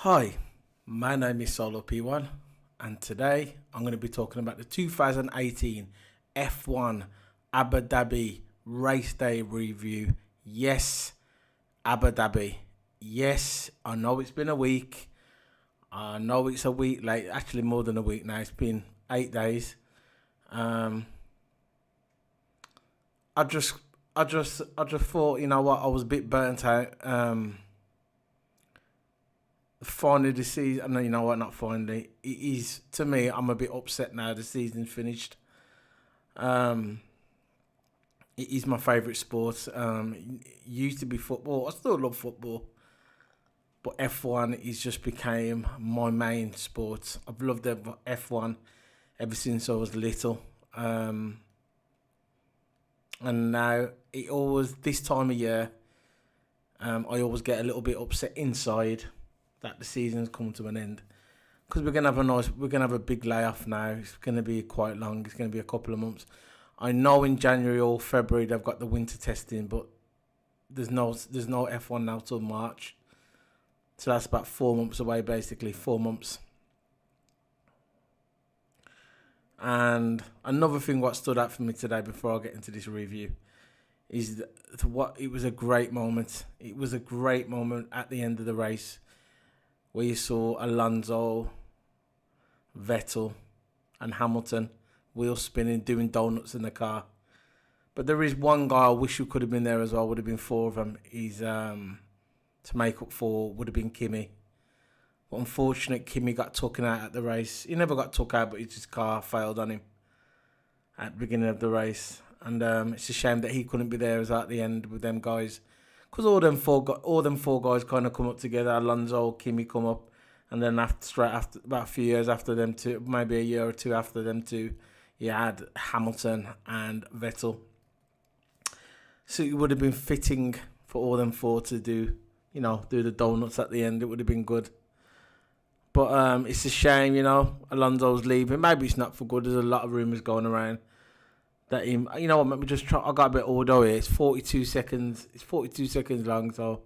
Hi, my name is Solo P1 and today I'm going to be talking about the 2018 F1 Abu Dhabi race day review. Yes, Abu Dhabi. Yes, I know it's been a week. I know it's a week late, actually more than a week now. It's been 8 days. I just thought, you know what, I was a bit burnt out. Finally the season, no, you know what, not finally. It is, to me, I'm a bit upset now the season's finished. It is my favourite sport. It used to be football. I still love football. But F1 is just became my main sport. I've loved F1 ever since I was little. And now, it always, this time of year, I always get a little bit upset inside that the season's come to an end, because we're gonna have a big layoff now. It's gonna be quite long. It's gonna be a couple of months. I know in January or February they've got the winter testing, but there's no F1 now till March, so that's about 4 months away, basically 4 months. And another thing what stood out for me today before I get into this review is what it was a great moment. It was a great moment at the end of the race, where you saw Alonso, Vettel and Hamilton wheel spinning, doing donuts in the car. But there is one guy I wish who could have been there as well. Would have been 4 of them. He's to make up for would have been Kimi. But unfortunately, Kimi got taken out at the race. He never got took out, but his car failed on him at the beginning of the race. And it's a shame that he couldn't be there as at the end with them guys. Because all them four guys kind of come up together. Alonso, Kimi come up, and then straight after, about a few years after them two, maybe a year or two after them two, you had Hamilton and Vettel. So it would have been fitting for all them four to do the donuts at the end. It would have been good. But it's a shame, Alonso's leaving. Maybe it's not for good. There's a lot of rumours going around that him, let me just try. I got a bit of audio here. It's 42 seconds. It's 42 seconds long, so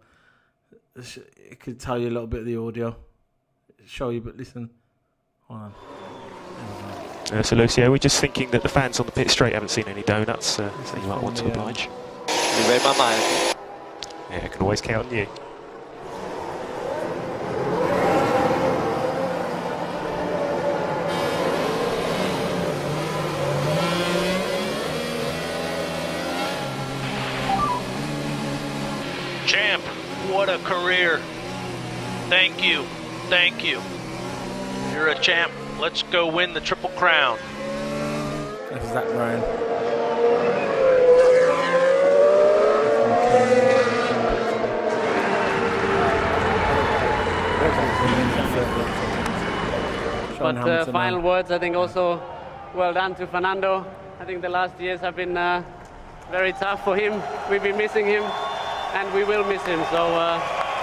it could tell you a little bit of the audio. Show you, but listen. Hold on. So Lucio, we're just thinking that the fans on the pit straight haven't seen any donuts, so you might want to oblige. You read my mind. Yeah, I can always count on you. Champ, what a career. Thank you. Thank you. You're a champ. Let's go win the Triple Crown. That's Zach Bryan. But final words, I think also well done to Fernando. I think the last years have been very tough for him. We've been missing him, and we will miss him. So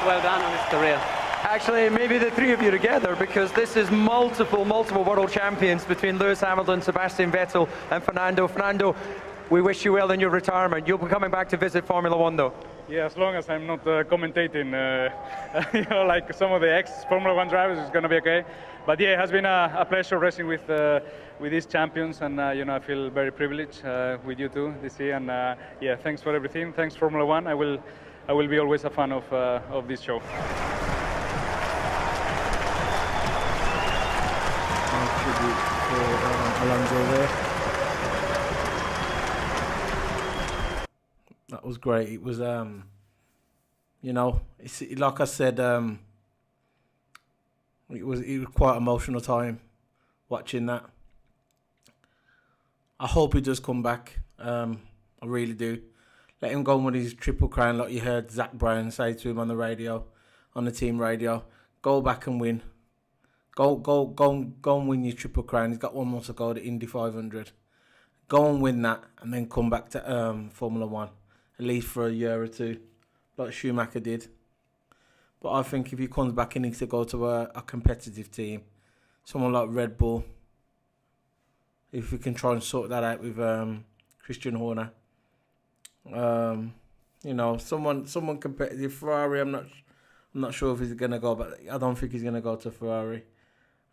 well done on his career. Actually, maybe the three of you together, because this is multiple world champions between Lewis Hamilton, Sebastian Vettel and Fernando. Fernando, we wish you well in your retirement. You'll be coming back to visit Formula One, though. Yeah, as long as I'm not commentating, like some of the ex-Formula One drivers, it's going to be okay. But yeah, it has been a pleasure racing with these champions, and I feel very privileged with you too this year. And yeah, thanks for everything. Thanks Formula One. I will be always a fan of this show. Alonso there. That was great. It was, it's like I said, it was quite emotional time watching that. I hope he does come back. I really do. Let him go and win his Triple Crown, like you heard Zach Bryan say to him on the radio, on the team radio. Go back and win. Go and win your Triple Crown. He's got one more to go, the Indy 500. Go and win that, and then come back to Formula One, at least for a year or two, like Schumacher did. But I think if he comes back, he needs to go to a competitive team, someone like Red Bull. If we can try and sort that out with Christian Horner, someone competitive. Ferrari, I'm I'm not sure if he's going to go, but I don't think he's going to go to Ferrari.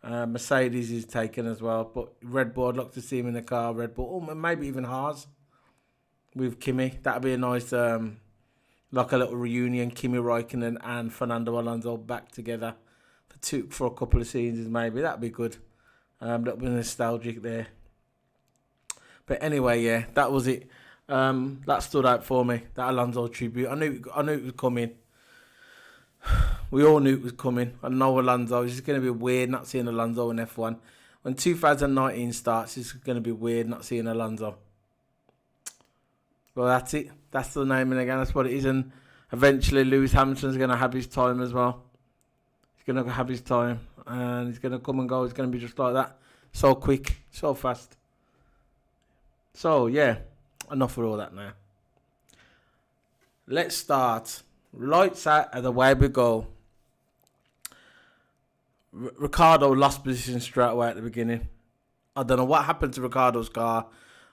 Mercedes is taken as well, but Red Bull, I'd like to see him in the car. Red Bull, or maybe even Haas with Kimi. That'd be a nice, like a little reunion. Kimi Räikkönen and Fernando Alonso back together for a couple of seasons, maybe. That'd be good. That'd be nostalgic there. But anyway, yeah, that was it. That stood out for me. That Alonso tribute. I knew it was coming. We all knew it was coming. I know Alonso. It's just going to be weird not seeing Alonso in F1. When 2019 starts, it's going to be weird not seeing Alonso. Well, that's it. That's the naming again. That's what it is. And eventually, Lewis Hamilton's going to have his time as well. He's going to have his time. And he's going to come and go. It's going to be just like that. So quick. So fast. So, yeah. Enough of all that now. Let's start. Lights out and away we go. Ricciardo lost position straight away at the beginning. I don't know what happened to Ricciardo's car.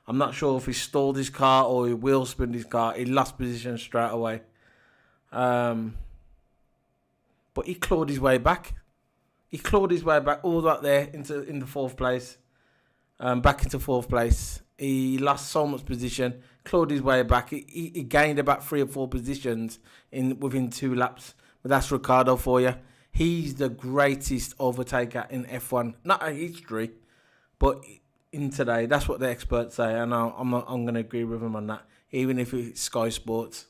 I'm not sure if he stalled his car or he wheel spinned his car. He lost position straight away. But he clawed his way back. He clawed his way back all that there into fourth place. Back into fourth place. He lost so much position, clawed his way back. He gained about 3 or 4 positions within 2 laps. But that's Ricciardo for you. He's the greatest overtaker in F1. Not in history, but in today. That's what the experts say. And I'm going to agree with him on that, even if it's Sky Sports.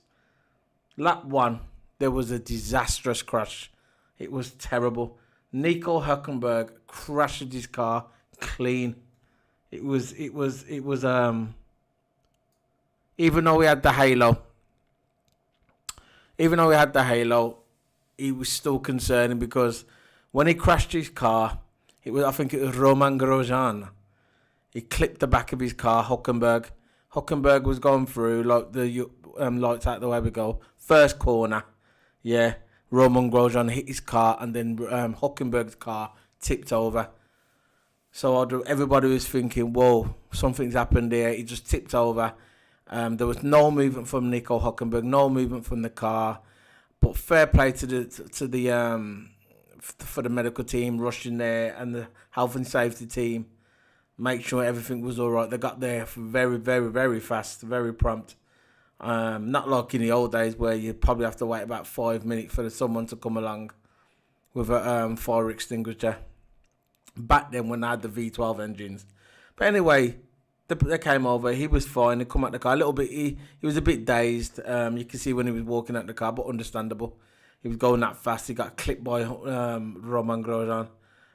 Lap 1, there was a disastrous crash. It was terrible. Nico Hülkenberg crashed his car clean. It was even though we had the halo, it was still concerning because when he crashed his car, I think it was Romain Grosjean. He clipped the back of his car, Hülkenberg. Hülkenberg was going through, like the lights out the way we go. First corner, yeah. Romain Grosjean hit his car and then Hülkenberg's car tipped over. So everybody was thinking, whoa, something's happened there. He just tipped over. There was no movement from Nico Hülkenberg, no movement from the car. But fair play for the medical team rushing there and the health and safety team, make sure everything was all right. They got there very, very, very fast, very prompt. Not like in the old days where you probably have to wait about 5 minutes for someone to come along with a fire extinguisher. Back then when I had the V12 engines. But anyway, they came over. He was fine. He come out the car a little bit. He was a bit dazed. You can see when he was walking out the car, but understandable. He was going that fast. He got clipped by Romain Grosjean,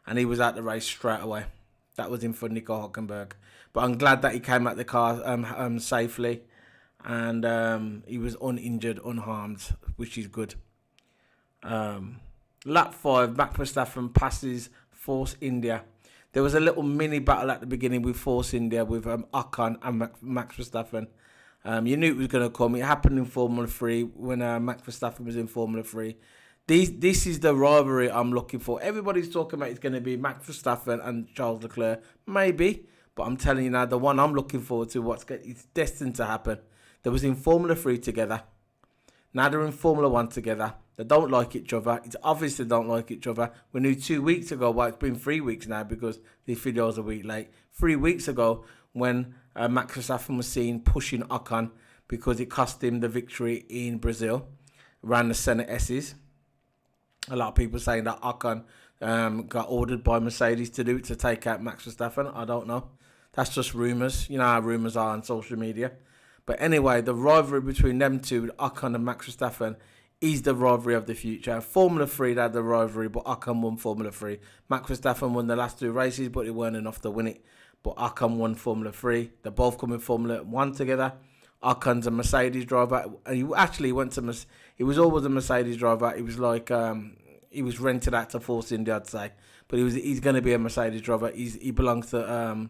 and he was out the race straight away. That was him for Nico Hülkenberg. But I'm glad that he came out the car safely, and he was uninjured, unharmed, which is good. Lap 5, Max Verstappen passes Force India. There was a little mini battle at the beginning with Force India with Ocon and Max Verstappen. You knew it was going to come. It happened in Formula 3 when Max Verstappen was in Formula 3. This is the rivalry I'm looking for. Everybody's talking about it's going to be Max Verstappen and Charles Leclerc. Maybe. But I'm telling you now, the one I'm looking forward to, it's destined to happen. They was in Formula 3 together. Now they're in Formula 1 together. They don't like each other. It's obvious they don't like each other. We knew 2 weeks ago, well, it's been 3 weeks now because this video is a week late. 3 weeks ago when Max Verstappen was seen pushing Ocon because it cost him the victory in Brazil, around the Senna S's. A lot of people saying that Ocon got ordered by Mercedes to do it to take out Max Verstappen. I don't know. That's just rumours. You know how rumours are on social media. But anyway, the rivalry between them two, Ocon and Max Verstappen, is the rivalry of the future. Formula 3 they had the rivalry, but Ocon won Formula 3. Max Verstappen won the last 2 races, but it weren't enough to win it. But Ocon won Formula 3. They both come in Formula 1 together. Ocon's a Mercedes driver. And he actually went to... He was always a Mercedes driver. He was like... he was rented out to Force India, I'd say. But he's going to be a Mercedes driver. He belongs to...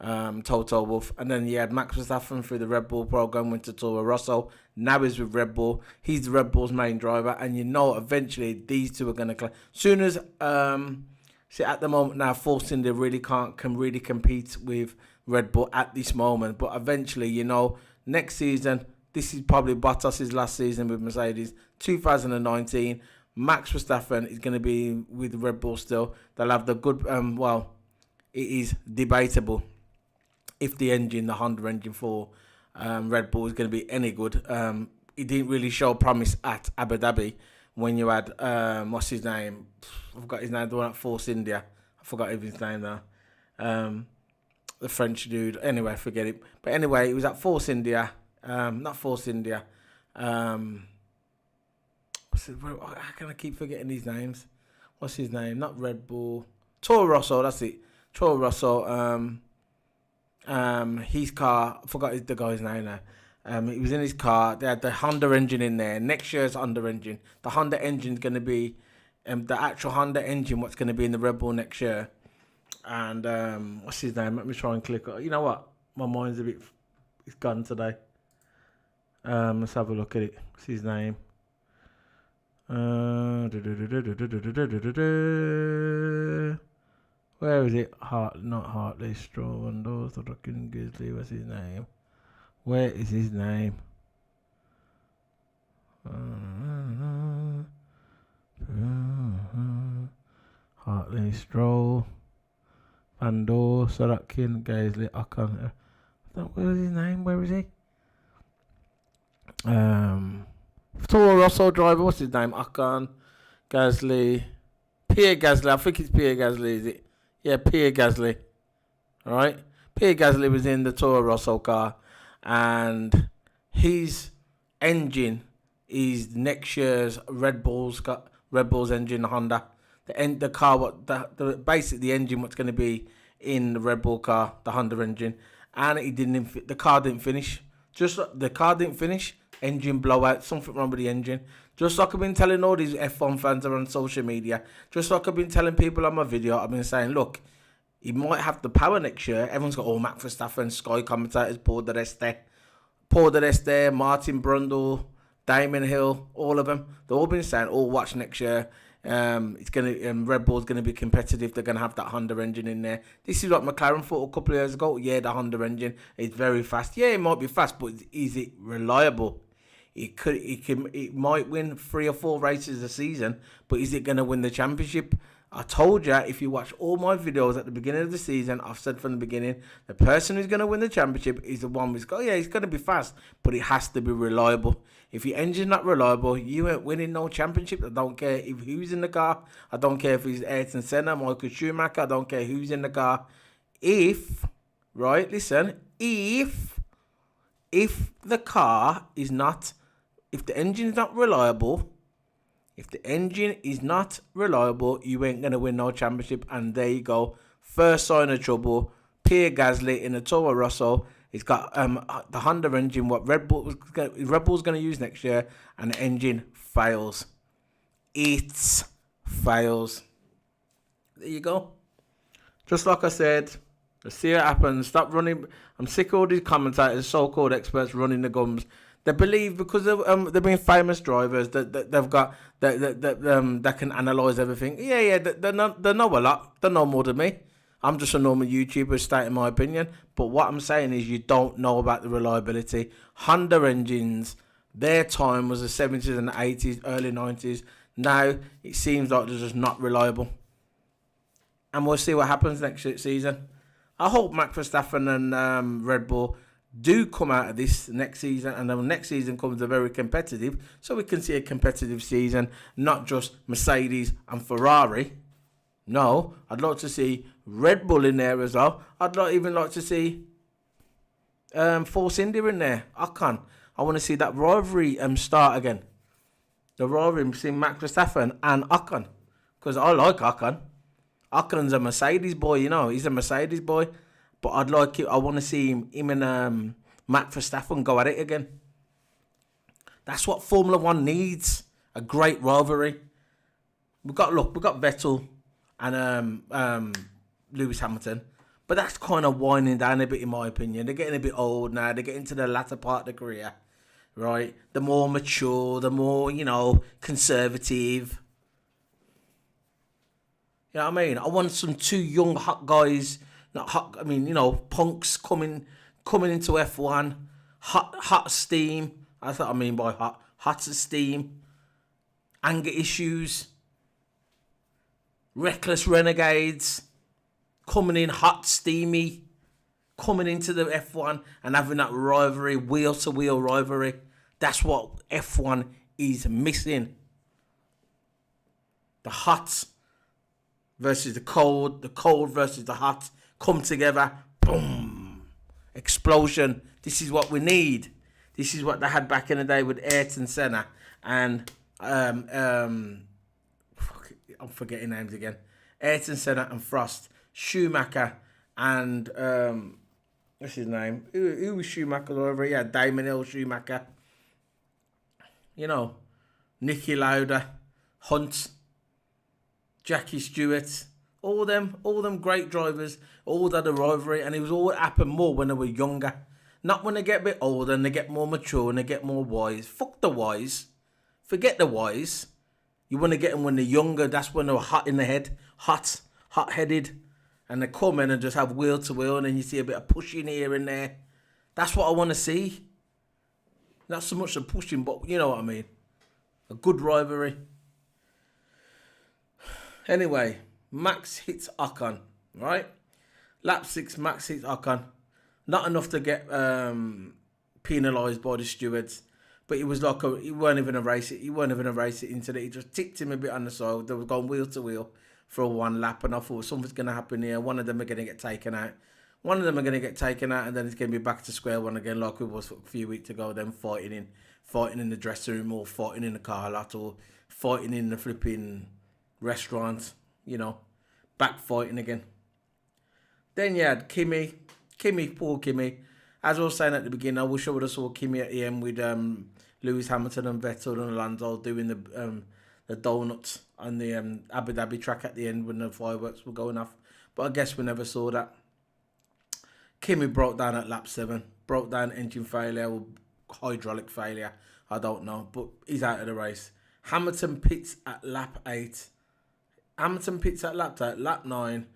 Toto Wolff, and then you had Max Verstappen through the Red Bull program, went to Toro Rosso. Now he's with Red Bull. He's the Red Bull's main driver, and you know eventually these two are going to soon as see at the moment now Force India really can really compete with Red Bull at this moment, but eventually, you know, next season, this is probably Bottas's last season with Mercedes. 2019, Max Verstappen is going to be with Red Bull still. They'll have the good, it is debatable if the Honda engine for Red Bull is going to be any good. It didn't really show promise at Abu Dhabi when you had, what's his name? I forgot his name, the one at Force India. I forgot his name now. The French dude. Anyway, forget it. But anyway, it was at Force India. Not Force India. How can I keep forgetting these names? What's his name? Not Red Bull. Toro Rosso, that's it. Toro Rosso. His car, I forgot the guy's name now. He was in his car. They had the Honda engine in there. Next year's Honda engine. The Honda engine's going to be the actual Honda engine. What's going to be in the Red Bull next year? And what's his name? Let me try and click. You know what? My mind's a bit. It's gone today. Let's have a look at it. What's his name? Where is it? Not Hartley, Stroll, and those. The fucking Grizzly. What's his name? Where is his name? Hartley, Stroll, Van Dorn, Sorokin, Gasly, Ocon. Where is his name? Where is he? Toro Rosso driver. What's his name? Ocon, Gasly, Pierre Gasly. I think it's Pierre Gasly. Is it? Yeah, Pierre Gasly. All right. Pierre Gasly was in the Toro Rosso car. And his engine is next year's Red Bull's engine, Honda. The car, basically the engine, what's going to be in the Red Bull car, the Honda engine, and the car didn't finish. Engine blowout, something wrong with the engine. Just like I've been telling all these F1 fans are on social media, just like I've been telling people on my video, I've been saying, look, he might have the power next year. Everyone's got all Max Verstappen, Sky commentators, Paul di Resta, Martin Brundle, Damon Hill, all of them. They've all been saying, watch next year. Red Bull's gonna be competitive. They're gonna have that Honda engine in there. This is what McLaren thought a couple of years ago. Yeah, the Honda engine is very fast. Yeah, it might be fast, but is it reliable? It might win 3 or 4 races a season, but is it gonna win the championship? I told you, if you watch all my videos at the beginning of the season, I've said from the beginning, the person who's going to win the championship is the one who's he's going to be fast, but it has to be reliable. If your engine's not reliable, you ain't winning no championship. I don't care who's in the car. I don't care if it's Ayrton Senna, Michael Schumacher. I don't care who's in the car. If the engine is not reliable, you ain't going to win no championship. And there you go. First sign of trouble. Pierre Gasly in the Toro Rosso. He's got the Honda engine, what Red Bull's going to use next year, and the engine fails. It fails. There you go. Just like I said, let's see what happens. Stop running. I'm sick of all these commentators, so-called experts running the gums. They believe because they've been famous drivers that they've got that can analyse everything. Yeah, they know a lot. They know more than me. I'm just a normal YouTuber stating my opinion. But what I'm saying is you don't know about the reliability. Honda engines, their time was the 70s and the 80s, early 90s. Now it seems like they're just not reliable. And we'll see what happens next season. I hope Max Verstappen and Red Bull do come out of this next season, and then next season comes a very competitive, so we can see a competitive season, not just Mercedes and Ferrari. No, I'd like to see Red Bull in there as well. I'd even like to see Force India in there. I want to see that rivalry start again. The rivalry between Max Verstappen and Ocon, because I like Ocon. Ocon's a Mercedes boy, he's a Mercedes boy. But I want to see him and Max Verstappen go at it again. That's what Formula One needs. A great rivalry. We've got Vettel and Lewis Hamilton. But that's kind of winding down a bit, in my opinion. They're getting a bit old now. They're getting to the latter part of their career. Right? The more mature, the more, conservative. You know what I mean? I want some 2 young, hot guys. Not hot, punks coming into F1. Hot steam. That's what I mean by hot steam. anger issues, reckless renegades, coming in hot, steamy, coming into the F1 and having that rivalry, wheel-to-wheel rivalry. That's what F1 is missing. The hot versus the cold versus the hot come together, boom, explosion. This is what we need. This is what they had back in the day with Ayrton Senna and I'm forgetting names again. Ayrton Senna and Frost, Schumacher and what's his name? Who was Schumacher over? Yeah, Damon Hill Schumacher. You know, Niki Lauda, Hunt, Jackie Stewart, all them great drivers, all had a rivalry, and it was all happened more when they were younger. Not when they get a bit older and they get more mature and they get more wise. Fuck the wise. Forget the wise. You want to get them when they're younger. That's when they're hot in the head, hot-headed, and they come in and just have wheel to wheel, and then you see a bit of pushing here and there. That's what I want to see. Not so much the pushing, but you know what I mean. A good rivalry. Anyway, Max hits Ocon, right? Lap 6, Max hits Ocon. Not enough to get penalised by the stewards. But it was like he weren't even a race it. He weren't even a race it into it. He just ticked him a bit on the side. They were going wheel to wheel for one lap, and I thought something's going to happen here. One of them are going to get taken out. And then it's going to be back to square one again, like it was a few weeks ago. Them fighting in the dressing room, or fighting in the car lot, or fighting in the flipping restaurant. You know, back fighting again. Then you had Kimi, poor Kimi. As I was saying at the beginning, I wish I would have saw Kimi at the end with Lewis Hamilton and Vettel and Alonso doing the donuts on the Abu Dhabi track at the end when the fireworks were going off. But I guess we never saw that. Kimi broke down at lap 7. Broke down engine failure or hydraulic failure. I don't know. But he's out of the race. Hamilton pits at lap 8. Lap 9.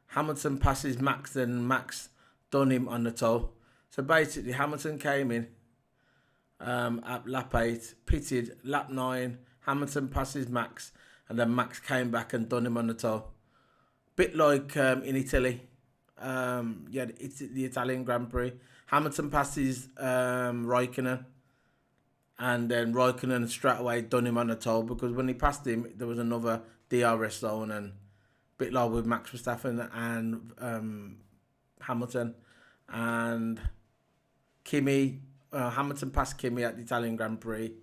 Hamilton passes Max, then Max done him on the toe. So basically, Hamilton came in at lap 8, pitted, lap 9, Hamilton passes Max, and then Max came back and done him on the toe. Bit like in Italy, it's the Italian Grand Prix. Hamilton passes Raikkonen, and then Raikkonen straight away done him on the toe, because when he passed him, there was another DRS zone, and bit like with Max Verstappen and Hamilton, and Hamilton passed Kimi at the Italian Grand Prix.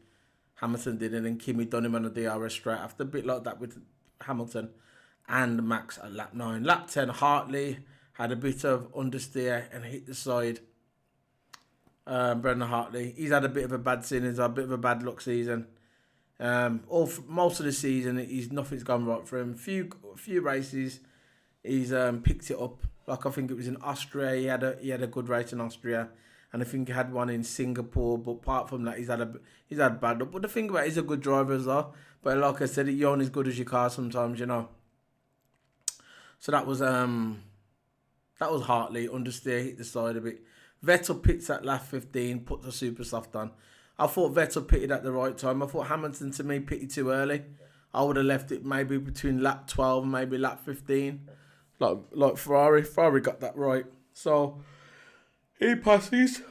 Hamilton didn't, and Kimi done him on the DRS straight after. A bit like that with Hamilton and Max at lap 9. Lap 10, Hartley had a bit of understeer and hit the side. Brendan Hartley, he's had a bit of a bad season. He's had a bit of a bad luck season. Most of the season, nothing's gone right for him. Few races, he's picked it up. Like I think it was in Austria. He had a good race in Austria, and I think he had one in Singapore. But apart from that, he's had bad luck. But the thing about it, he's a good driver as well. But like I said, you're only as good as your car sometimes, you know. So that was Hartley. Understeer, hit the side a bit. Vettel pits at lap 15, put the super soft on. I thought Vettel pitted at the right time. I thought Hamilton, to me, pitted too early. I would have left it maybe between lap 12 and maybe lap 15. Like Ferrari. Ferrari got that right. So, he passes.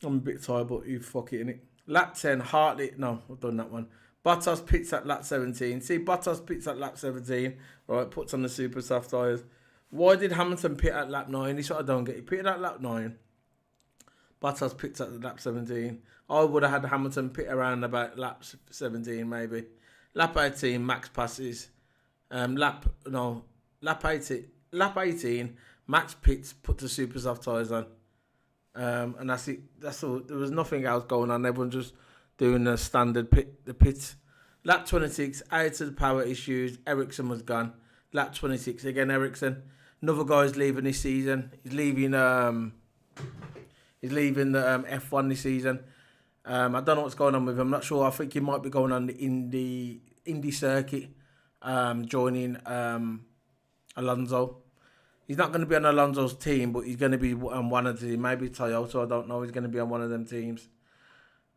I'm a bit tired, but you fuck it, innit? Lap 10, Hartley. No, I've done that one. Bottas pits at lap 17. See, Bottas pits at lap 17. Right, puts on the super soft tyres. Why did Hamilton pit at lap 9? This is what I don't get. He pitted at lap 9. Bottas pits at lap 17. I would have had Hamilton pit around about lap 17 maybe. Lap 18, Max passes. Lap 18, Max pits, put the super soft tyres on. And that's it. That's all. There was nothing else going on. Everyone just doing the standard pit. Lap 26, out of the power issues. Ericsson was gone. Lap 26, again Ericsson. Another guy's leaving this season. He's leaving the F1 this season. I don't know what's going on with him. I'm not sure. I think he might be going on the Indy circuit, joining Alonso. He's not going to be on Alonso's team, but he's going to be on one of the, maybe Toyota, I don't know. He's going to be on one of them teams.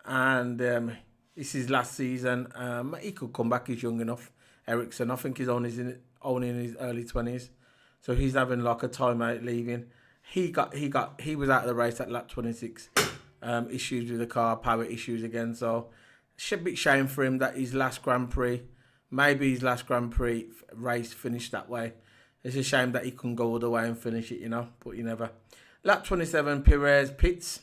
And It's his last season. He could come back. He's young enough. Ericsson, I think he's only in his early 20s, so he's having like a timeout leaving. He was out of the race at lap 26. Issues with the car, power issues again. So should be a shame for him that his last Grand Prix, maybe his last Grand Prix race finished that way. It's a shame that he couldn't go all the way and finish it, but you never. Lap 27, Perez pits.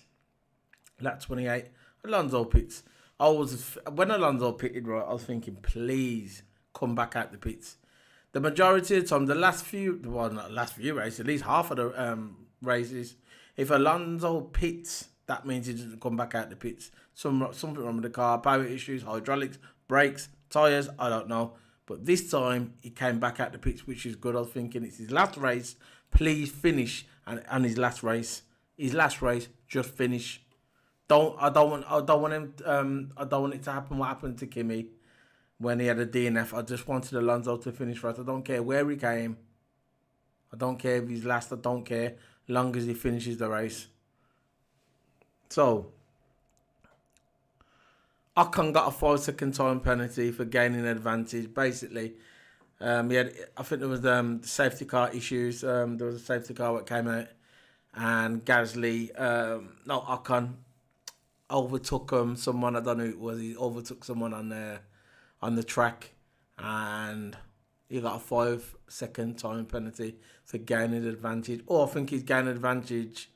Lap 28, Alonso pits. When Alonso pitted, right, I was thinking, please come back out the pits. The majority of the time, not last few races, at least half of the races, if Alonso pits, that means he doesn't come back out the pits. Something wrong with the car, power issues, hydraulics, brakes, tyres, I don't know. But this time, he came back out the pits, which is good. I was thinking, it's his last race. Please finish and his last race. His last race, just finish. I don't want it to happen what happened to Kimi when he had a DNF. I just wanted Alonso to finish right. I don't care where he came. I don't care if he's last. I don't care, long as he finishes the race. So, Ocon got a 5-second time penalty for gaining advantage. Basically, I think there was safety car issues. There was a safety car that came out, and Ocon overtook someone. I don't know who it was. He overtook someone on the track, and he got a 5-second time penalty for gaining advantage. I think he's gained advantage.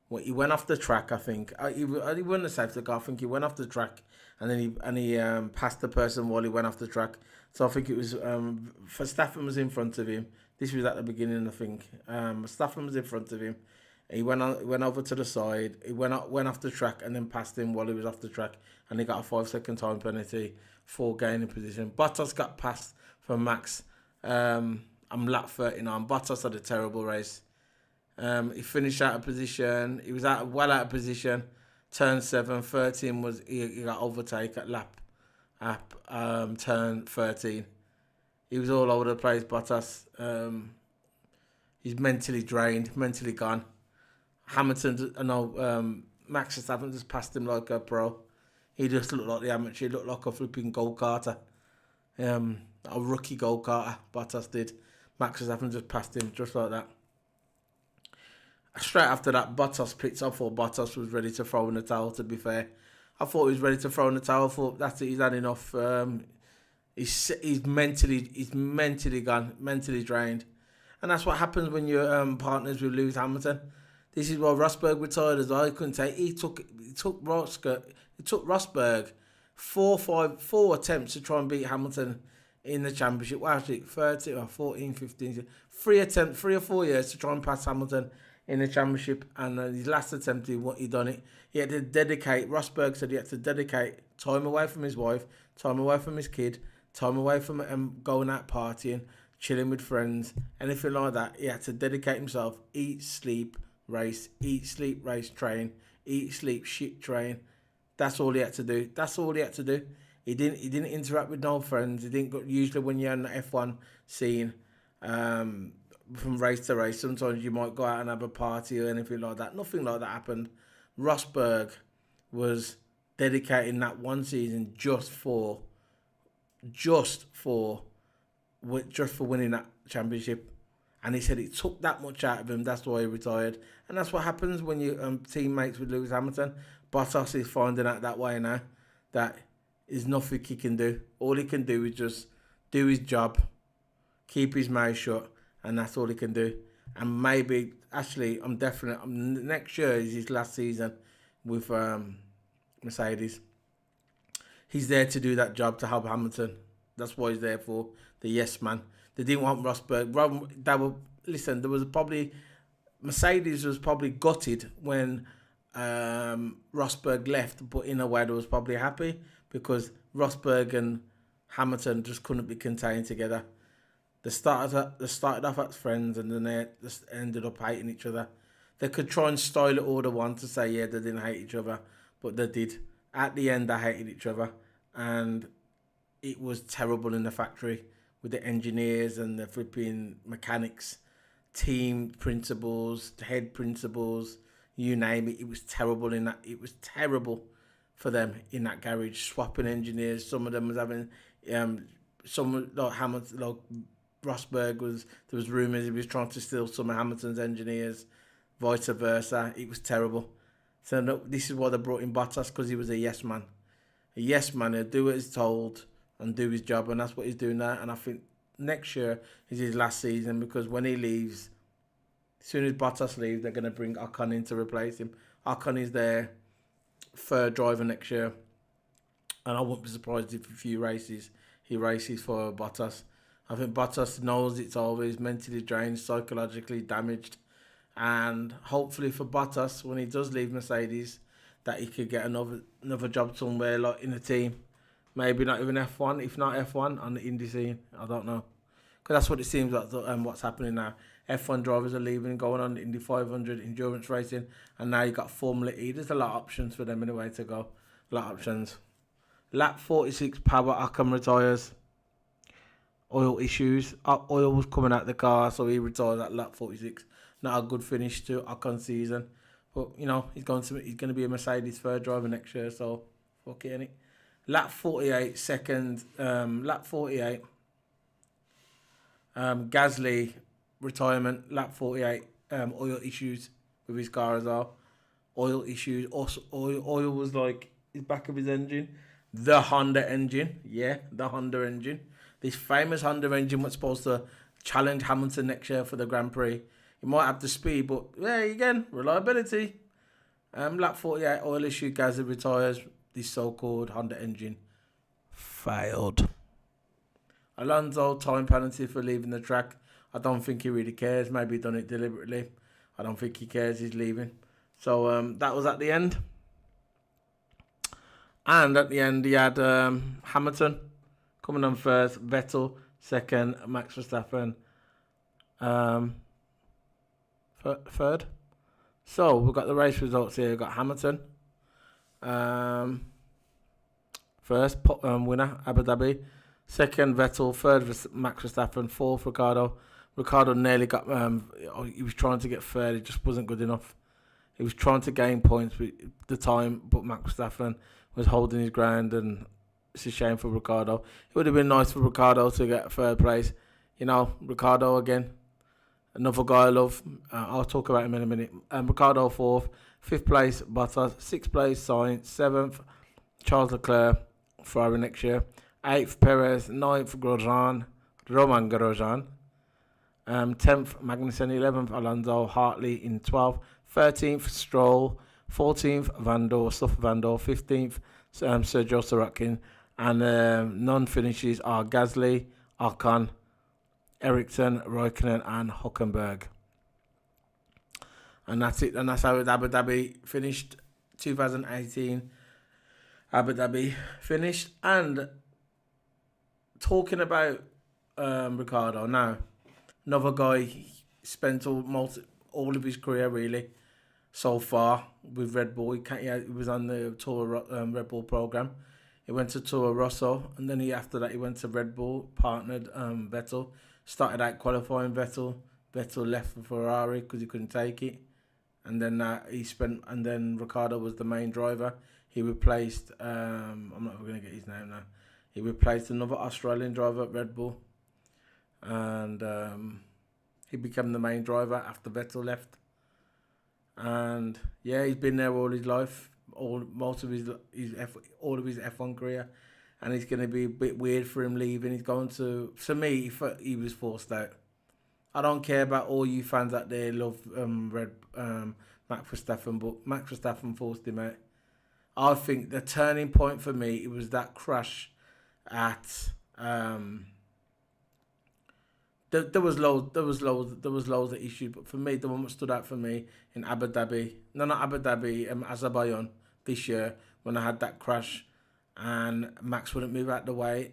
Well, he went off the track. I think he won the safety car. I think he went off the track, and then he passed the person while he went off the track. So I think it was Verstappen was in front of him. This was at the beginning, I think. Verstappen was in front of him. He went over to the side. He went off the track and then passed him while he was off the track, and he got a 5-second time penalty for gaining position. Bottas got passed from Max. I'm lap 39. Bottas had a terrible race. He finished out of position. He was well out of position. Turn 7, 13 was he got overtake at turn 13. He was all over the place. Bottas. He's mentally drained, mentally gone. Hamilton, Max Verstappen just passed him like a pro. He just looked like the amateur. He looked like a flipping go-karter. A rookie go-karter. Bottas did. Max Verstappen just passed him just like that. Straight after that, Bottas pits. I thought Bottas was ready to throw in the towel, to be fair. I thought he was ready to throw in the towel. I thought that's it, he's had enough. He's mentally gone, mentally drained. And that's what happens when you're partners with Lewis Hamilton. This is why Rosberg retired as well. He couldn't take. It took Rosberg four attempts to try and beat Hamilton in the championship. Well, actually, 13 or 14, 15, 3 or 4 years to try and pass Hamilton in the championship. And his last attempt, he done it. He had to dedicate. Rosberg said he had to dedicate time away from his wife, time away from his kid, time away from going out partying, chilling with friends, anything like that. He had to dedicate himself. Eat, sleep, race. Eat, sleep, race, train. Eat, sleep, shit, train. That's all he had to do. That's all he had to do. He didn't interact with no friends. He didn't go, usually when you're on the F1 scene, from race to race, sometimes you might go out and have a party or anything like that. Nothing like that happened. Rosberg was dedicating that one season just for winning that championship. And he said it took that much out of him. That's why he retired. And that's what happens when you teammates with Lewis Hamilton. Bottas is finding out that way now. That is nothing he can do. All he can do is just do his job, keep his mouth shut, and that's all he can do. And maybe, actually, next year is his last season with Mercedes. He's there to do that job, to help Hamilton. That's what he's there for, the yes man. They didn't want Rosberg. Mercedes was probably gutted when Rosberg left, but in a way they was probably happy because Rosberg and Hamilton just couldn't be contained together. They started off as friends, and then they just ended up hating each other. They could try and style it all they want to say, yeah, they didn't hate each other, but they did. At the end, they hated each other, and it was terrible in the factory with the engineers and the flipping mechanics, team principals, head principals, you name it. It was terrible in that. It was terrible. for them in that garage, swapping engineers. Some of them was having, some like Hamilton, like Rosberg there was rumours he was trying to steal some of Hamilton's engineers, vice versa. It was terrible. So no, this is why they brought in Bottas, because he was a yes man. A yes man, he'll do what he's told and do his job, and that's what he's doing now. And I think next year is his last season, because when he leaves, as soon as Bottas leaves, they're going to bring Ocon in to replace him. Ocon is their third driver next year, and I wouldn't be surprised if a few races he races for Bottas. I think Bottas knows it's over. He's mentally drained, psychologically damaged, and hopefully for Bottas, when he does leave Mercedes, that he could get another job somewhere, like in a team. Maybe not even F1, if not F1, on the Indy scene. I don't know. Because that's what it seems like, what's happening now. F1 drivers are leaving, going on Indy 500 endurance racing, and now you've got Formula E. There's a lot of options for them anyway to go. A lot of options. Lap 46, Power Ocon retires. Oil issues. Oil was coming out the car, so he retires at lap 46. Not a good finish to Ocon's season. But, you know, he's going to be a Mercedes third driver next year, so fuck it, innit? Lap 48, second. Lap 48. Gasly retirement. Lap 48. Oil issues with his car as well. Oil issues. Also, oil was like his back of his engine. The Honda engine. Yeah, the Honda engine. This famous Honda engine was supposed to challenge Hamilton next year for the Grand Prix. He might have the speed, but yeah, again, reliability. Lap 48, oil issue. Gasly retires. This so-called Honda engine failed. Alonso, time penalty for leaving the track. I don't think he really cares. Maybe he done it deliberately. I don't think he cares. He's leaving. So that was at the end. And at the end, he had Hamilton coming on first, Vettel second, Max Verstappen third. So we've got the race results here. We've got Hamilton. First winner, Abu Dhabi. Second, Vettel. Third, Max Verstappen. Fourth, Ricardo. Ricardo nearly got. He was trying to get third. It just wasn't good enough. He was trying to gain points with the time, but Max Verstappen was holding his ground, and it's a shame for Ricardo. It would have been nice for Ricardo to get third place. You know, Ricardo again. Another guy I love. I'll talk about him in a minute. Ricardo fourth. Fifth place, Bottas. Sixth place, Sainz. Seventh, Charles Leclerc, Ferrari next year. Eighth, Perez. Ninth, Roman Grosjean. 10th, Magnussen. 11th, Alonso. Hartley in 12th. 13th, Stroll. 14th, Stoffel Vandoor. 15th, Sergio Sorokin. And non-finishes are Gasly, Ocon, Ericsson, Raikkonen, and Hülkenberg. And that's it. And that's how Abu Dhabi finished. 2018 Abu Dhabi finished. And talking about Ricardo now, another guy spent all of his career really so far with Red Bull. He was on the Toro Red Bull program. He went to Toro Rosso, and then after that he went to Red Bull, partnered Vettel. Started out qualifying Vettel. Vettel left for Ferrari because he couldn't take it, and then and then Ricardo was the main driver. He replaced I'm not going to get his name now. He replaced another Australian driver at Red Bull, and he became the main driver after Vettel left. And yeah, he's been there all his life, all of his F1 career, and it's going to be a bit weird for him leaving. He's going to, for me, he was forced out. I don't care about all you fans out there love Max Verstappen, but Max Verstappen forced him out. I think the turning point for me, it was that crash at there was loads of issues, but for me, the one that stood out for me in Azerbaijan this year, when I had that crash and Max wouldn't move out the way,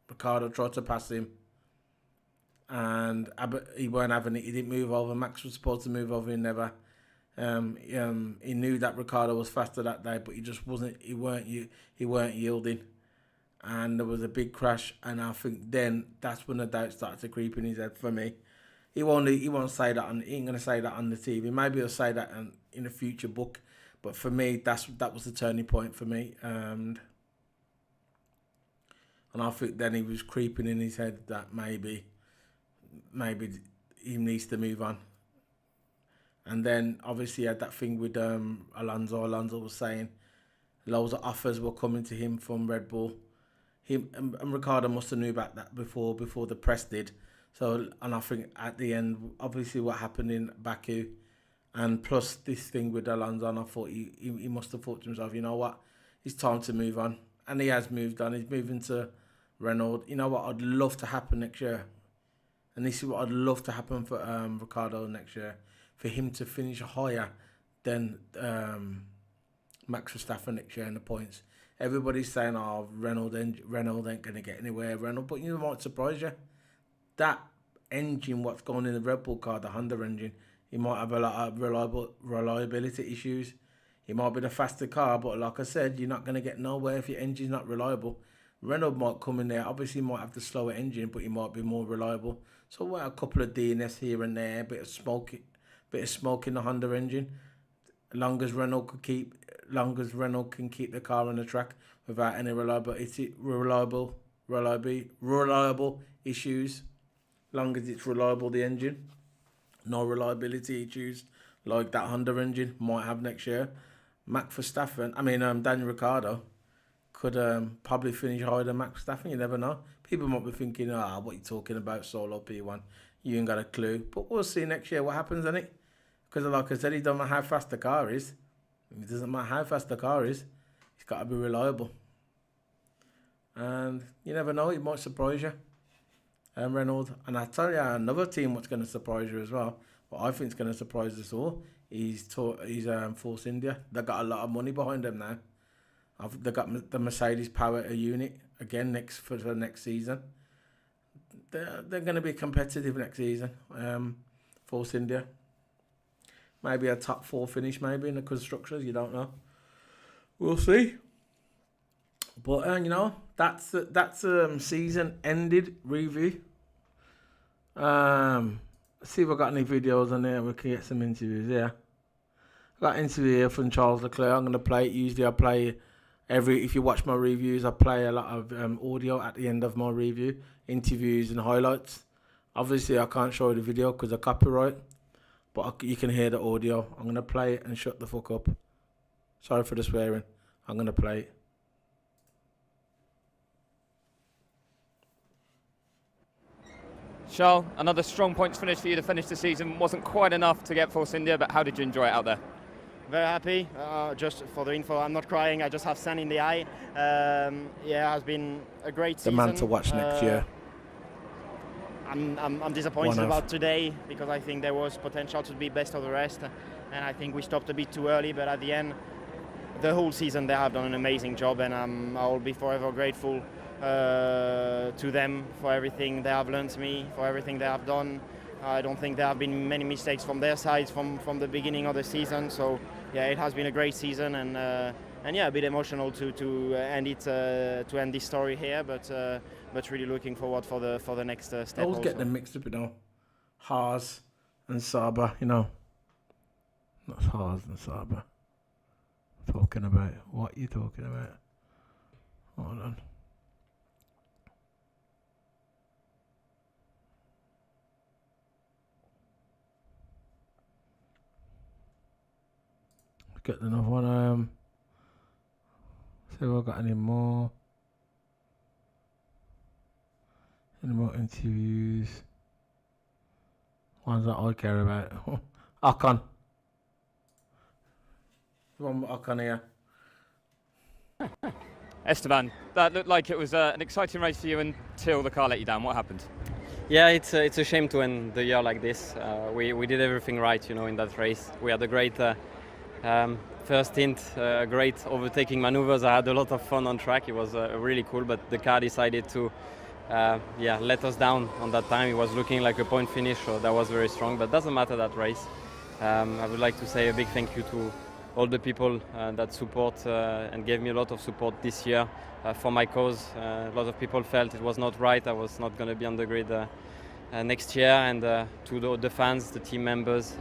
Ricardo tried to pass him, and he weren't having it. He didn't move over. Max was supposed to move over, he never. He knew that Ricardo was faster that day, but he just wasn't. He weren't yielding, and there was a big crash. And I think then that's when the doubt started to creep in his head for me. He won't say that. He ain't gonna say that on the TV. Maybe he'll say that in a future book, But for me, that was the turning point for me. And I think then he was creeping in his head that maybe he needs to move on. And then obviously he had that thing with Alonso. Alonso was saying loads of offers were coming to him from Red Bull. Him and Ricciardo must have knew about that before the press did. So, and I think at the end, obviously what happened in Baku, and plus this thing with Alonso, and I thought he must have thought to himself, you know what, it's time to move on. And he has moved on. He's moving to Renault. You know what I'd love to happen next year? And this is what I'd love to happen for Ricciardo next year. For him to finish higher than Max Verstappen next year in the points. Everybody's saying, oh, Renault ain't going to get anywhere. But you know what surprise you? That engine, what's going in the Red Bull car, the Honda engine, it might have a lot of reliability issues. It might be the faster car, but like I said, you're not going to get nowhere if your engine's not reliable. Renault might come in there, obviously might have the slower engine, but it might be more reliable. So a couple of DNS here and there, a bit of smoke in the Honda engine. Long as Renault can keep the car on the track without any reliable issues. Long as it's reliable, the engine, no reliability issues like that Honda engine might have next year. Daniel Ricciardo could probably finish higher than Max Verstappen. You never know. People might be thinking, what are you talking about, solo P1? You ain't got a clue. But we'll see next year what happens, innit? Because like I said, it doesn't matter how fast the car is. It doesn't matter how fast the car is. It's got to be reliable. And you never know, it might surprise you. Renault. And I tell you, another team what's going to surprise you as well, what I think is going to surprise us all, is Force India. They've got a lot of money behind them now. They've got the Mercedes power unit again for the next season. They're going to be competitive next season. Force India. Maybe a top 4 finish, maybe in the constructors. You don't know. We'll see. But that's season ended review. Let's see if I got any videos on there. We can get some interviews. Yeah, I got an interview here from Charles Leclerc. I'm gonna play it. Usually I play if you watch my reviews, I play a lot of audio at the end of my review, interviews and highlights. Obviously I can't show you the video because of copyright, but you can hear the audio. I'm gonna play it and shut the fuck up. Sorry for the swearing. I'm gonna play it. Charles, another strong points finish for you to finish the season. Wasn't quite enough to get Force India, but how did you enjoy it out there? Very happy. Just for the info, I'm not crying. I just have sand in the eye. It has been a great season. The man to watch next year. I'm disappointed about today because I think there was potential to be best of the rest, and I think we stopped a bit too early. But at the end, the whole season they have done an amazing job, and I will be forever grateful to them for everything they have learned me, for everything they have done. I don't think there have been many mistakes from their sides from the beginning of the season. So yeah, it has been a great season, and yeah, a bit emotional to end this story here, but really looking forward for the next step. I always get them mixed up, Haas and Sauber, Not Haas and Sauber. Talking about what you talking about? Hold on. Get another one. See if I got any more. Any more interviews? Ones that I care about. Ocon. One more Ocon here. Esteban, that looked like it was an exciting race for you until the car let you down. What happened? Yeah, it's a shame to end the year like this. We did everything right, in that race. We had a great first stint, great overtaking maneuvers. I had a lot of fun on track. It was really cool, but the car decided to let us down on that time. It was looking like a point finish, so that was very strong, but doesn't matter that race. I would like to say a big thank you to all the people that support and gave me a lot of support this year for my cause. A lot of people felt it was not right. I was not going to be on the grid next year, and to the fans, the team members,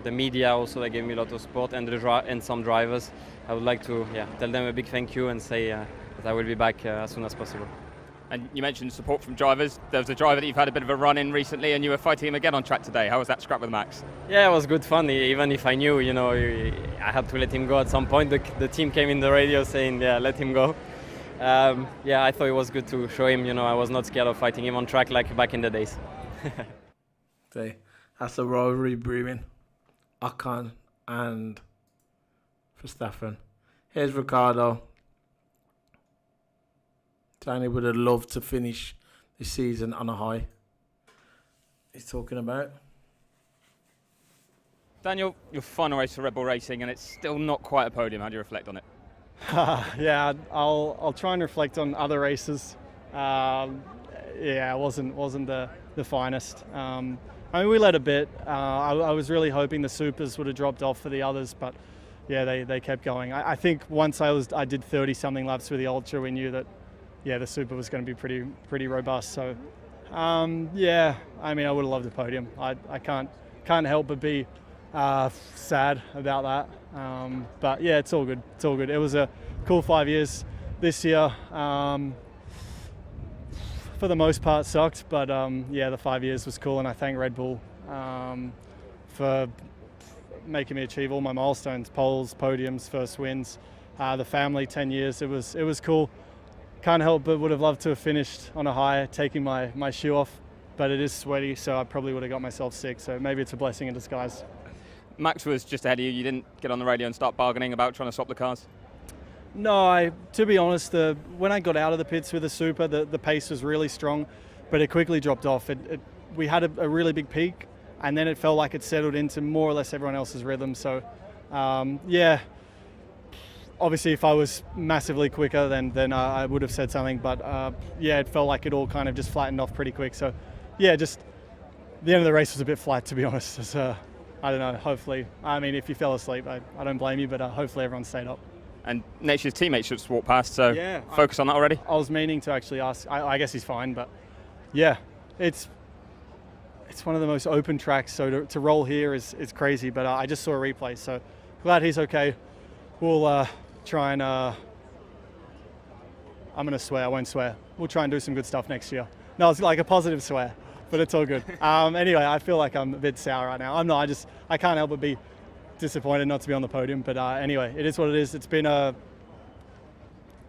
the media also, they gave me a lot of support, and and some drivers. I would like to tell them a big thank you and say that I will be back as soon as possible. And you mentioned support from drivers. There was a driver that you've had a bit of a run in recently, and you were fighting him again on track today. How was that scrap with Max? Yeah, it was good fun. Even if I knew, I had to let him go at some point. The team came in the radio saying, let him go. I thought it was good to show him, I was not scared of fighting him on track like back in the days. See, that's the rivalry brewing. Ocon and Verstappen. Here's Ricciardo. Danny would have loved to finish this season on a high. He's talking about. Daniel, your final race for Red Bull Racing, and it's still not quite a podium. How do you reflect on it? Yeah, I'll try and reflect on other races. It wasn't the finest. I mean, we led a bit. I was really hoping the supers would have dropped off for the others, but yeah, they kept going. I think once I did 30 something laps with the Ultra, we knew that the super was going to be pretty robust. So I mean, I would have loved a podium. I can't help but be sad about that. But yeah, it's all good. It's all good. It was a cool 5 years. This year, for the most part, sucked. But the 5 years was cool, and I thank Red Bull for making me achieve all my milestones: poles, podiums, first wins. The family, 10 years. It was cool. Can't help but would have loved to have finished on a high, taking my shoe off. But it is sweaty, so I probably would have got myself sick. So maybe it's a blessing in disguise. Max was just ahead of you. You didn't get on the radio and start bargaining about trying to swap the cars? No, to be honest, when I got out of the pits with the Super, the pace was really strong, but it quickly dropped off. We had a really big peak, and then it felt like it settled into more or less everyone else's rhythm. So, obviously if I was massively quicker, then I would have said something. But it felt like it all kind of just flattened off pretty quick. So, just the end of the race was a bit flat, to be honest. So, I don't know, hopefully. I mean, if you fell asleep, I don't blame you, but hopefully everyone stayed up. And next year's teammates should just walk past, so focus on that already? I was meaning to actually ask. I guess he's fine, but yeah, it's one of the most open tracks, so to roll here is crazy, but I just saw a replay, so glad he's okay. We'll try and, I'm going to swear, I won't swear. We'll try and do some good stuff next year. No, it's like a positive swear, but it's all good. Anyway, I feel like I'm a bit sour right now. I'm not, I can't help but be disappointed not to be on the podium, but anyway, it is what it is. It's been a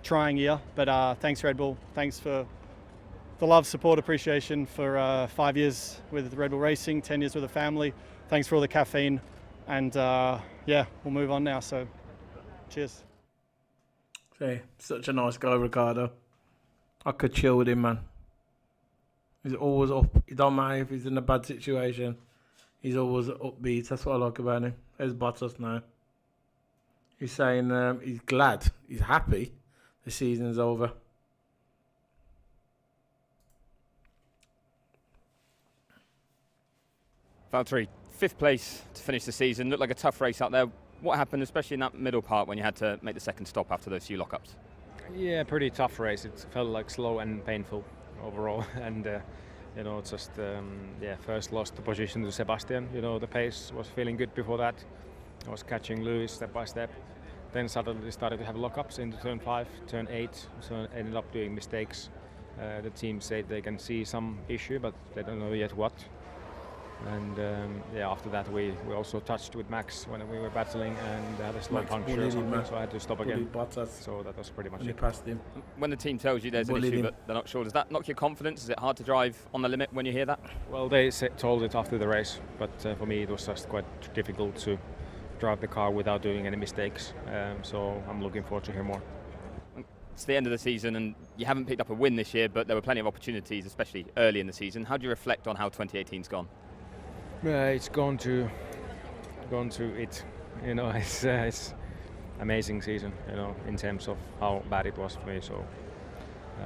trying year, but thanks Red Bull. Thanks for the love, support, appreciation for 5 years with Red Bull Racing, 10 years with the family. Thanks for all the caffeine, and we'll move on now, so cheers. Hey, such a nice guy, Ricciardo. I could chill with him, man. He's always up. It don't matter if he's in a bad situation. He's always upbeat. That's what I like about him. There's Bottas now. He's saying he's glad, he's happy the season's over. Valtteri, 5th place to finish the season. Looked like a tough race out there. What happened, especially in that middle part when you had to make the second stop after those few lockups? Yeah, pretty tough race. It felt like slow and painful overall. And just first lost the position to Sebastian. The pace was feeling good before that. I was catching Lewis step by step. Then suddenly started to have lockups into turn 5, turn 8, so I ended up doing mistakes. The team said they can see some issue, but they don't know yet what. And after that we also touched with Max when we were battling and had a slow puncture or something, so I had to stop again. So that was pretty much it. Passed him. When the team tells you there's an issue but they're not sure, does that knock your confidence? Is it hard to drive on the limit when you hear that? Well, they told it after the race, but for me it was just quite difficult to drive the car without doing any mistakes. So I'm looking forward to hear more. It's the end of the season and you haven't picked up a win this year, but there were plenty of opportunities, especially early in the season. How do you reflect on how 2018's gone? It's gone to it. It's amazing season. In terms of how bad it was for me. So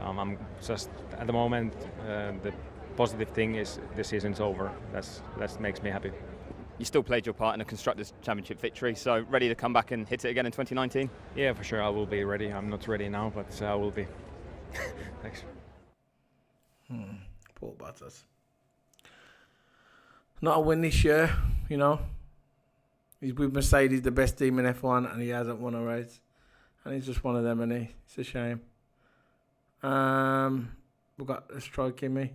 I'm just at the moment. The positive thing is the season's over. That makes me happy. You still played your part in a Constructors' Championship victory, so ready to come back and hit it again in 2019? Yeah, for sure. I will be ready. I'm not ready now, but I will be. Thanks. Poor Bottas. not a win this year, you know. He's with Mercedes, the best team in F1, and he hasn't won a race. And he's just one of them, and it's a shame. Let's try Kimi.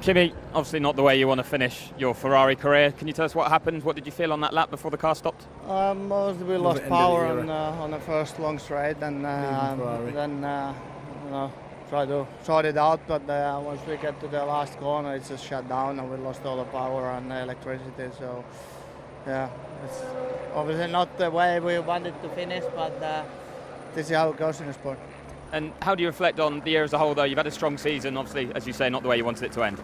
Kimi, obviously not the way you want to finish your Ferrari career. Can you tell us what happened? What did you feel on that lap before the car stopped? We lost power on the first long straight, and then try to sort it out. But once we get to the last corner, it's just shut down, and we lost all the power and electricity. So yeah, it's obviously not the way we wanted to finish, but this is how it goes in the sport. And how do you reflect on the year as a whole, though? You've had a strong season, obviously, as you say, not the way you wanted it to end.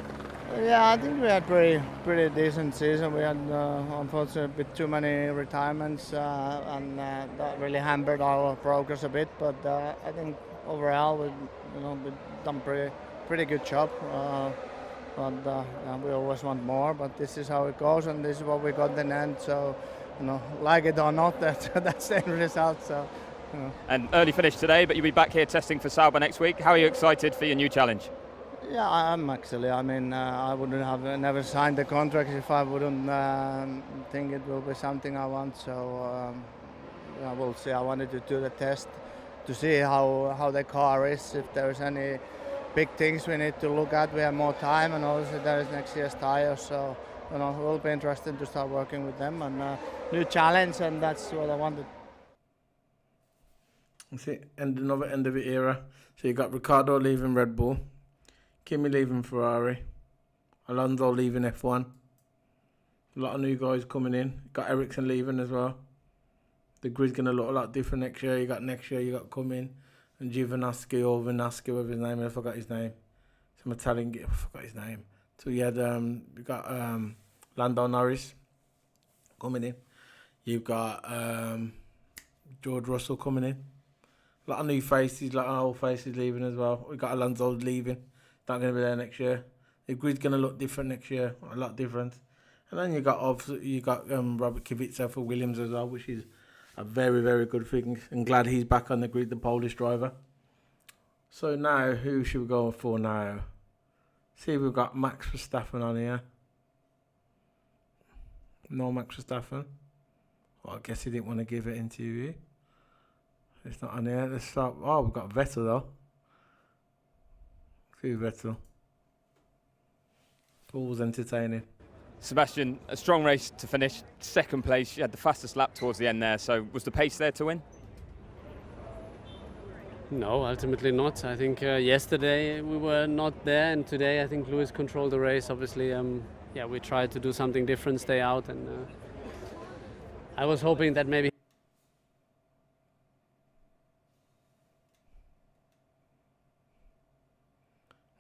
Yeah, I think we had pretty decent season. We had unfortunately a bit too many retirements, and that really hampered our progress a bit. But I think overall we've done pretty good job. But we always want more. But this is how it goes, and this is what we got in the end. So, like it or not, that's the end result. So. An early finish today, but you'll be back here testing for Sauber next week. How are you excited for your new challenge? Yeah, I'm actually. I mean, I wouldn't have never signed the contract if I wouldn't think it will be something I want. So we'll see. I wanted to do the test to see how the car is. If there's any big things we need to look at, we have more time, and also there is next year's tires. So it will be interesting to start working with them and new challenge, and that's what I wanted. That's it. Another end of the era. So you got Ricciardo leaving Red Bull, Kimi leaving Ferrari, Alonso leaving F1. A lot of new guys coming in. Got Ericsson leaving as well. The grid's going to look a lot different next year. You got Cumming and Giovinazzi or Vinaschi, whatever his name is. I forgot his name. Some Italian. I forgot his name. So you got Lando Norris coming in. You've got George Russell coming in. A lot of new faces, a lot of old faces leaving as well. We've got Alonso leaving. Not going to be there next year. The grid's going to look different next year, a lot different. And then you got Robert Kubica for Williams as well, which is a very, very good thing. I'm glad he's back on the grid, the Polish driver. So now, who should we go for now? See, we've got Max Verstappen on here. No Max Verstappen. Well, I guess he didn't want to give it interview. It's not on here. Let's start. Oh, we've got Vettel though. Who's Vettel? Always entertaining. Sebastian, a strong race to finish. Second place. You had the fastest lap towards the end there. So was the pace there to win? No, ultimately not. I think yesterday we were not there, and today I think Lewis controlled the race. Obviously, we tried to do something different, stay out, and I was hoping that maybe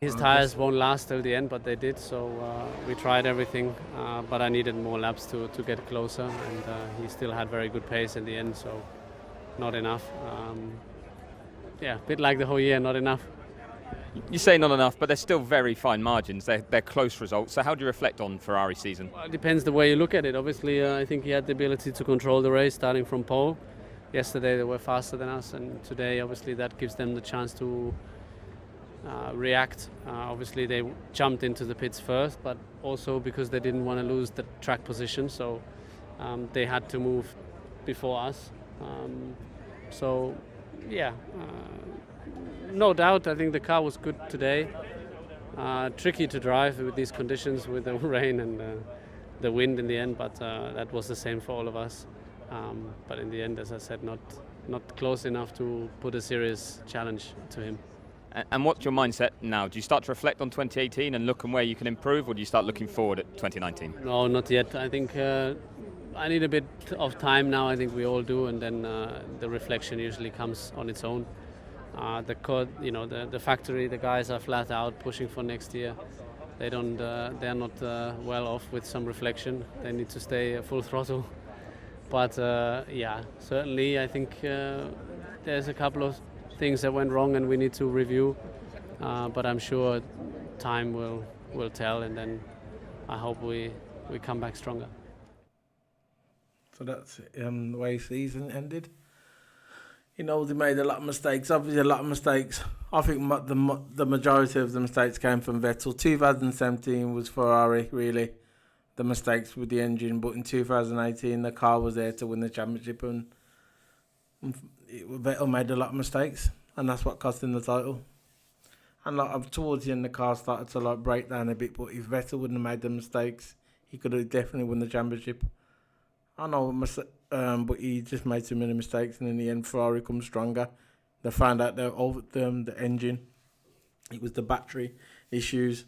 his tires won't last till the end, but they did. So we tried everything, but I needed more laps to get closer, and he still had very good pace in the end, so not enough. A bit like the whole year, not enough. You say not enough, but they're still very fine margins. They're close results. So how do you reflect on Ferrari's season? Well, it depends the way you look at it. Obviously, I think he had the ability to control the race starting from pole. Yesterday they were faster than us, and today obviously that gives them the chance to react. Obviously they jumped into the pits first, but also because they didn't want to lose the track position, so they had to move before us. No doubt, I think the car was good today. Tricky to drive with these conditions, with the rain and the wind in the end, but that was the same for all of us. But in the end, as I said, not close enough to put a serious challenge to him. And what's your mindset now? Do you start to reflect on 2018 and look on where you can improve, or do you start looking forward at 2019? No, not yet. I think I need a bit of time now. I think we all do, and then the reflection usually comes on its own. The factory, the guys are flat out pushing for next year. They're not well off with some reflection. They need to stay full throttle. But certainly I think there's a couple of things that went wrong and we need to review. But I'm sure time will tell, and then I hope we come back stronger. So that's the way season ended. He knows he made a lot of mistakes. Obviously, a lot of mistakes. I think the majority of the mistakes came from Vettel. 2017 was Ferrari, really, the mistakes with the engine. But in 2018, the car was there to win the championship, and Vettel made a lot of mistakes, and that's what cost him the title. And towards the end, the car started to break down a bit. But if Vettel wouldn't have made the mistakes, he could have definitely won the championship. I know, but he just made too many mistakes, and in the end, Ferrari comes stronger. They found out the engine. It was the battery issues.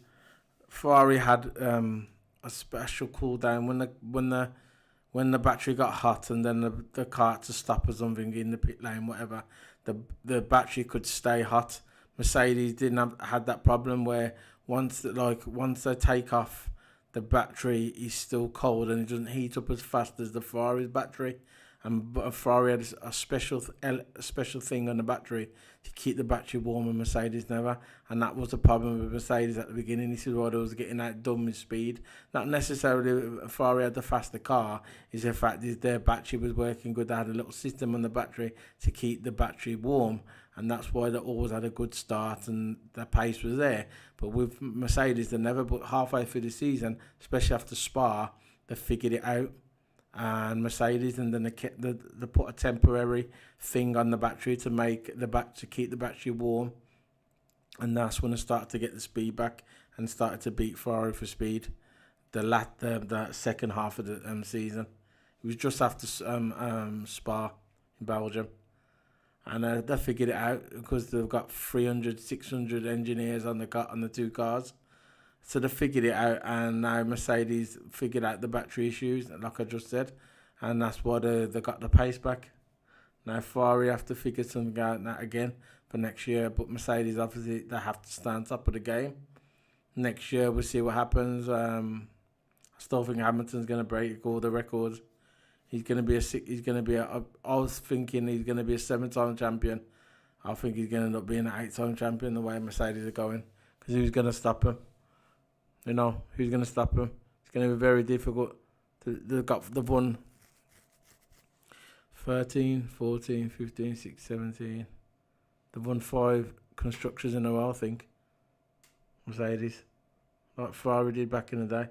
Ferrari had a special cool down when the battery got hot, and then the car had to stop or something in the pit lane, whatever. The battery could stay hot. Mercedes didn't had that problem where once they take off, the battery is still cold and it doesn't heat up as fast as the Ferrari's battery. And Ferrari had a special thing on the battery to keep the battery warm, and Mercedes never. And that was the problem with Mercedes at the beginning. This is why they was getting outdone with speed. Not necessarily Ferrari had the faster car. Is the fact is their battery was working good. They had a little system on the battery to keep the battery warm, and that's why they always had a good start and the pace was there. But with Mercedes, they never. But halfway through the season, especially after Spa, they figured it out. And Mercedes, and then they put a temporary thing on the battery to keep the battery warm, and that's when they started to get the speed back and started to beat Ferrari for speed. The second half of the season, it was just after Spa in Belgium, and they figured it out because they've got 300, 600 engineers on the two cars. So they figured it out, and now Mercedes figured out the battery issues, like I just said, and that's why they got the pace back. Now Ferrari have to figure something out now again for next year, but Mercedes obviously they have to stay on top of the game. Next year we'll see what happens. I still think Hamilton's going to break all the records. I was thinking he's going to be a 7-time champion. I think he's going to end up being an 8-time champion the way Mercedes are going, because who's going to stop him? You know, who's going to stop him? It's going to be very difficult. They've won 13, 14, 15, 16, 17. They've won 5 constructors in a row, I think. Mercedes. Like Ferrari did back in the day.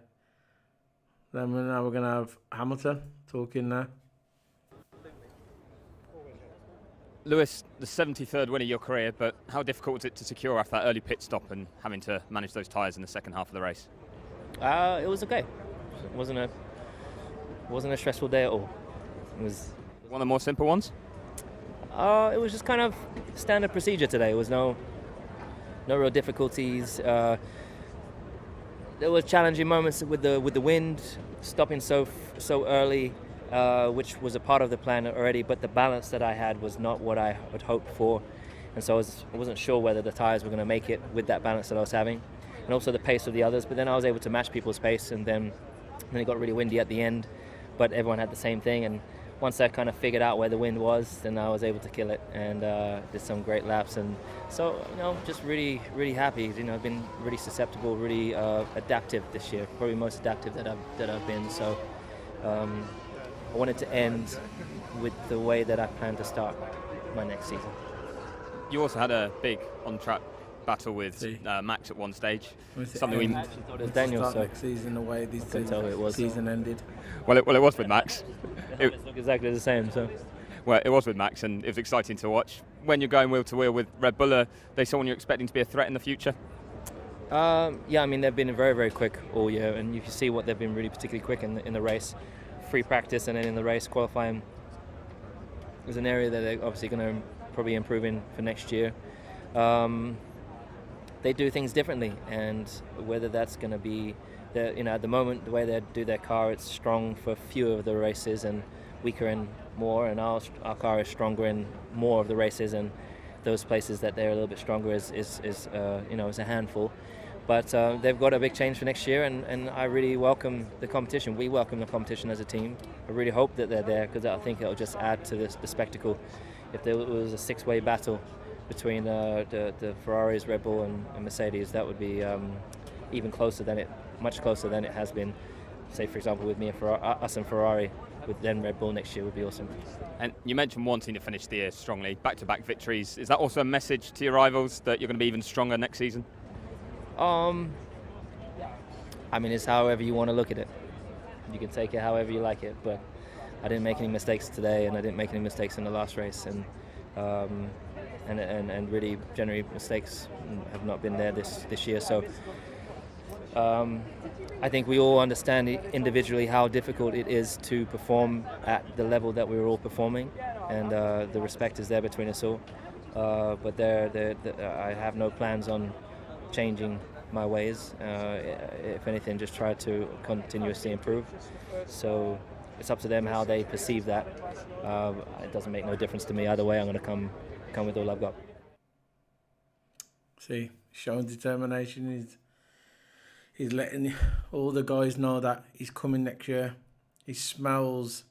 Then now we're going to have Hamilton talking now. Lewis, the 73rd win of your career, but how difficult was it to secure after that early pit stop and having to manage those tyres in the second half of the race? It was okay. It wasn't a stressful day at all. It was one of the more simple ones. It was just kind of standard procedure today. There was no real difficulties. There were challenging moments with the wind, stopping so early. Which was a part of the plan already, but the balance that I had was not what I had hoped for, and so I wasn't sure whether the tyres were going to make it with that balance that I was having, and also the pace of the others. But then I was able to match people's pace, and then it got really windy at the end, but everyone had the same thing. And once I kind of figured out where the wind was, then I was able to kill it and did some great laps. And so, just really, really happy. I've been really susceptible, really adaptive this year, probably most adaptive that I've been. So. I wanted to end with the way that I plan to start my next season. You also had a big on-track battle with Max at one stage. Something we actually thought it was Daniel. So next season, the way this season ended. Well, it was with Max. It looked exactly the same. So. Well, it was with Max, and it was exciting to watch. When you're going wheel to wheel with Red Bull, are they someone you're expecting to be a threat in the future? Yeah, I mean they've been very, very quick all year, and you can see what they've been really particularly quick in the race. Free practice and then in the race qualifying is an area that they're obviously going to probably improve in for next year. They do things differently, and whether that's going to be at the moment the way they do their car, it's strong for fewer of the races and weaker in more, and our car is stronger in more of the races, and those places that they're a little bit stronger is a handful. But they've got a big change for next year, and I really welcome the competition. We welcome the competition as a team. I really hope that they're there, because I think it'll just add to the spectacle. If there was a 6-way battle between the Ferraris, Red Bull, and Mercedes, that would be much closer than it has been. Say, for example, with me and us and Ferrari. then Red Bull next year would be awesome. And you mentioned wanting to finish the year strongly, back-to-back victories. Is that also a message to your rivals that you're going to be even stronger next season? I mean, it's however you want to look at it. You can take it however you like it, but I didn't make any mistakes today, and I didn't make any mistakes in the last race, and really generally mistakes have not been there this year. So I think we all understand individually how difficult it is to perform at the level that we were all performing, and the respect is there between us all. But I have no plans on changing my ways. If anything, just try to continuously improve. So it's up to them how they perceive that. It doesn't make no difference to me either way. I'm going to come with all I've got. See, showing determination. He's letting all the guys know that he's coming next year. He smells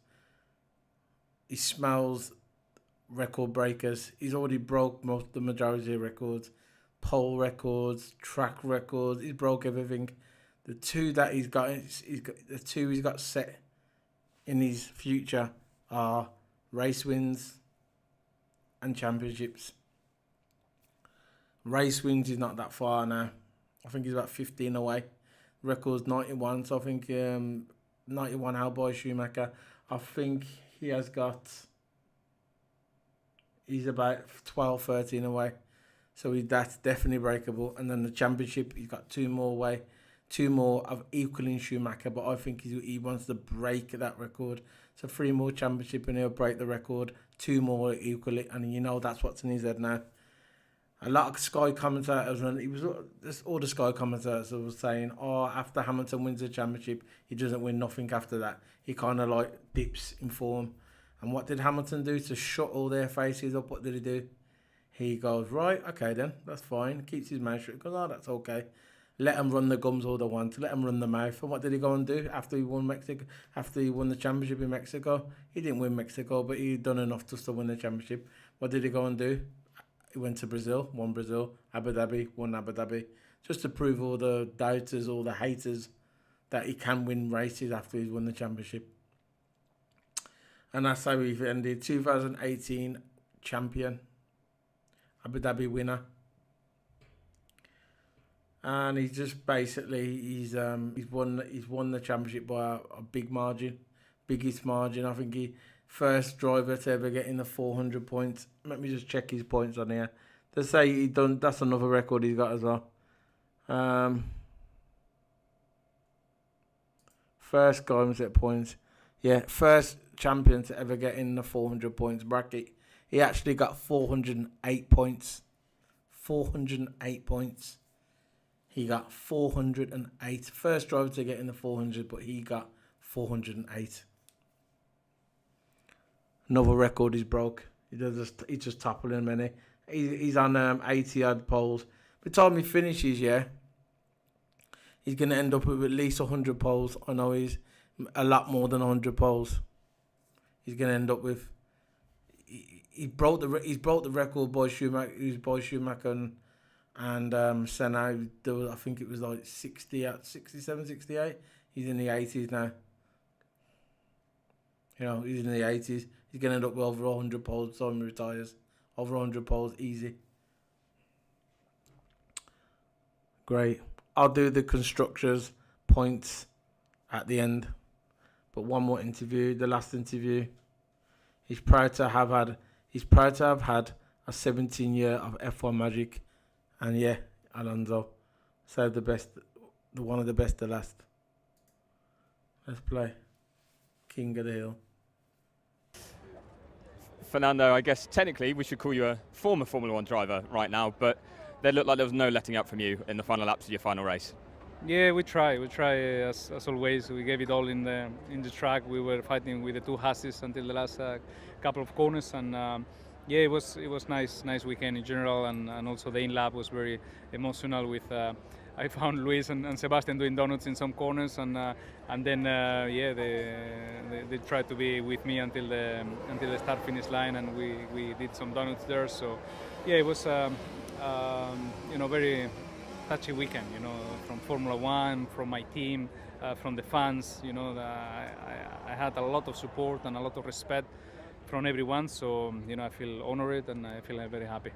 record breakers. He's already broke the majority of records. Pole records, track records. He's broke everything. The two that he's got set in his future are race wins and championships. Race wins is not that far now. I think he's about 15 away. Record's 91, so I think 91 held by Schumacher. I think he's about 12, 13 away. So that's definitely breakable. And then the championship, he's got two more of equaling Schumacher, but I think he wants to break that record. So 3 more championship and he'll break the record. 2 more equal it, and that's what's in his head now. A lot of Sky commentators, all the Sky commentators were saying, after Hamilton wins the championship, he doesn't win nothing after that. He kind of like dips in form. And what did Hamilton do to shut all their faces up? What did he do? He goes, right, okay then, that's fine. Keeps his mouth shut. He goes, that's okay. Let them run the gums all they want. Let them run the mouth. And what did he go and do after he won Mexico? After he won the championship in Mexico? He didn't win Mexico, but he done enough just to win the championship. What did he go and do? He went to Brazil, won Brazil. Abu Dhabi, won Abu Dhabi. Just to prove all the doubters, all the haters, that he can win races after he's won the championship. And that's how we've ended. 2018 champion. Abu Dhabi winner. And he's just basically he's won the championship by a big margin, biggest margin. I think he first driver to ever get in the 400 points. Let me just check his points on here. They say that's another record he's got as well. First guy was at points. Yeah, first champion to ever get in the 400 points bracket. He actually got 408 points. 408 points. He got 408. First driver to get in the 400, but he got 408. Another record he's broke. He's just toppling many. He's on 80 odd poles. By the time he finishes, he's going to end up with at least 100 poles. I know he's a lot more than 100 poles. He's going to end up with. He broke the record by Schumacher and Senna. I think it was like 67, 68. He's in the 80s now. He's in the 80s. He's going to end up with over 100 poles by the time he retires. Over 100 poles, easy. Great. I'll do the constructors' points at the end. But one more interview, the last interview. He's proud to have had a 17-year of F1 magic. And Alonso saved one of the best to last. Let's play. King of the Hill. Fernando, I guess technically we should call you a former Formula One driver right now, but there looked like there was no letting up from you in the final laps of your final race. Yeah, we try as always. We gave it all in the track. We were fighting with the two Hasses until the last couple of corners, and it was nice weekend in general, and also the in-lap was very emotional with. I found Luis and Sebastian doing donuts in some corners, and then they tried to be with me until the start-finish line, and we did some donuts there. So it was very touchy weekend, you know, from Formula One, from my team, from the fans. You know, I had a lot of support and a lot of respect from everyone. So, you know, I feel honored and I feel very happy.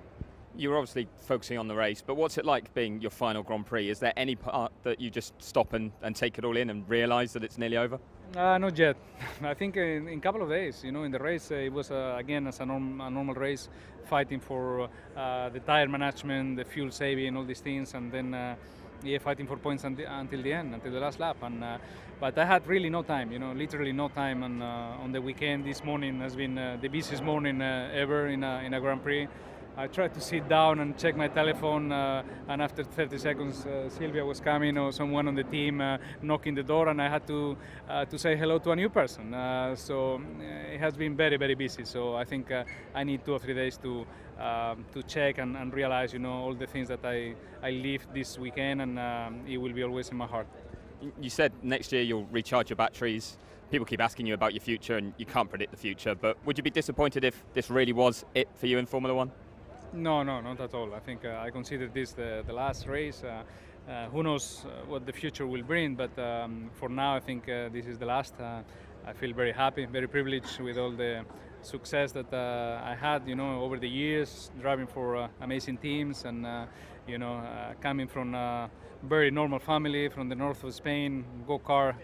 You're obviously focusing on the race, but what's it like being your final Grand Prix? Is there any part that you just stop and take it all in and realise that it's nearly over? Not yet. I think in a couple of days, you know, in the race, it was, again, as a normal race, fighting for the tire management, the fuel saving, all these things, and then fighting for points until the end, until the last lap. And but I had really no time, you know, literally no time. And on the weekend, this morning has been the busiest morning ever in a Grand Prix. I tried to sit down and check my telephone, and after 30 seconds, Silvia was coming, or someone on the team knocking the door, and I had to say hello to a new person. So it has been very, very busy. So I think I need 2 or 3 days to check and realize, you know, all the things that I lived this weekend, and it will be always in my heart. You said next year you'll recharge your batteries. People keep asking you about your future, and you can't predict the future. But would you be disappointed if this really was it for you in Formula One? No, not at all. I think I consider this the last race. Who knows what the future will bring, but for now I think this is the last. I feel very happy, very privileged with all the success that I had, you know, over the years, driving for amazing teams, and you know, coming from a very normal family from the north of Spain, go-kart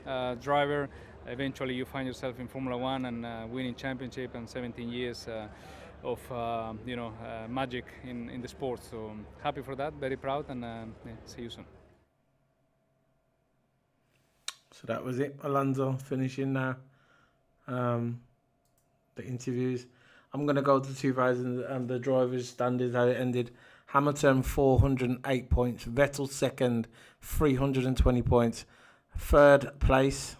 driver. Eventually you find yourself in Formula One and winning championship, and 17 years of you know, magic in the sport. So happy for that, very proud, and see you soon. So that was it. Alonso finishing now. The interviews. I'm going to go to 2000 and the drivers' standings, how it ended. Hamilton 408 points. Vettel second, 320 points. Third place,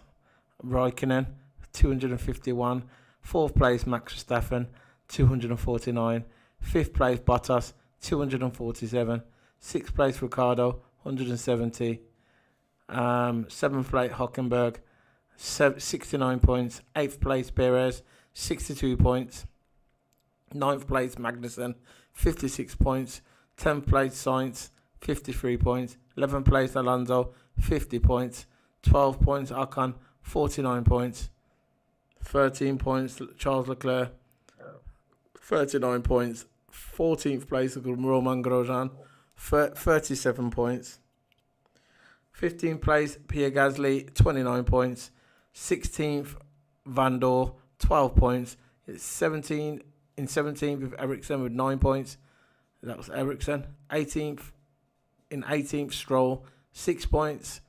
Raikkonen 251. Fourth place, Max Verstappen 249. Fifth place, Bottas 247. Sixth place, Ricciardo 170. Seventh place, Hülkenberg 69 points. Eighth place, Perez 62 points. Ninth place, Magnussen 56 points. 10th place, Sainz 53 points. 11th place, Alonso 50 points. 12 points, Ocon 49 points. 13 points, Charles Leclerc 39 points. 14th place, Romain Grosjean 37 points. 15th place, Pierre Gasly 29 points. 16th, Van Dorn 12 points. It's 17th with Ericsson with 9 points. That was Ericsson. 18th, Stroll 6 points.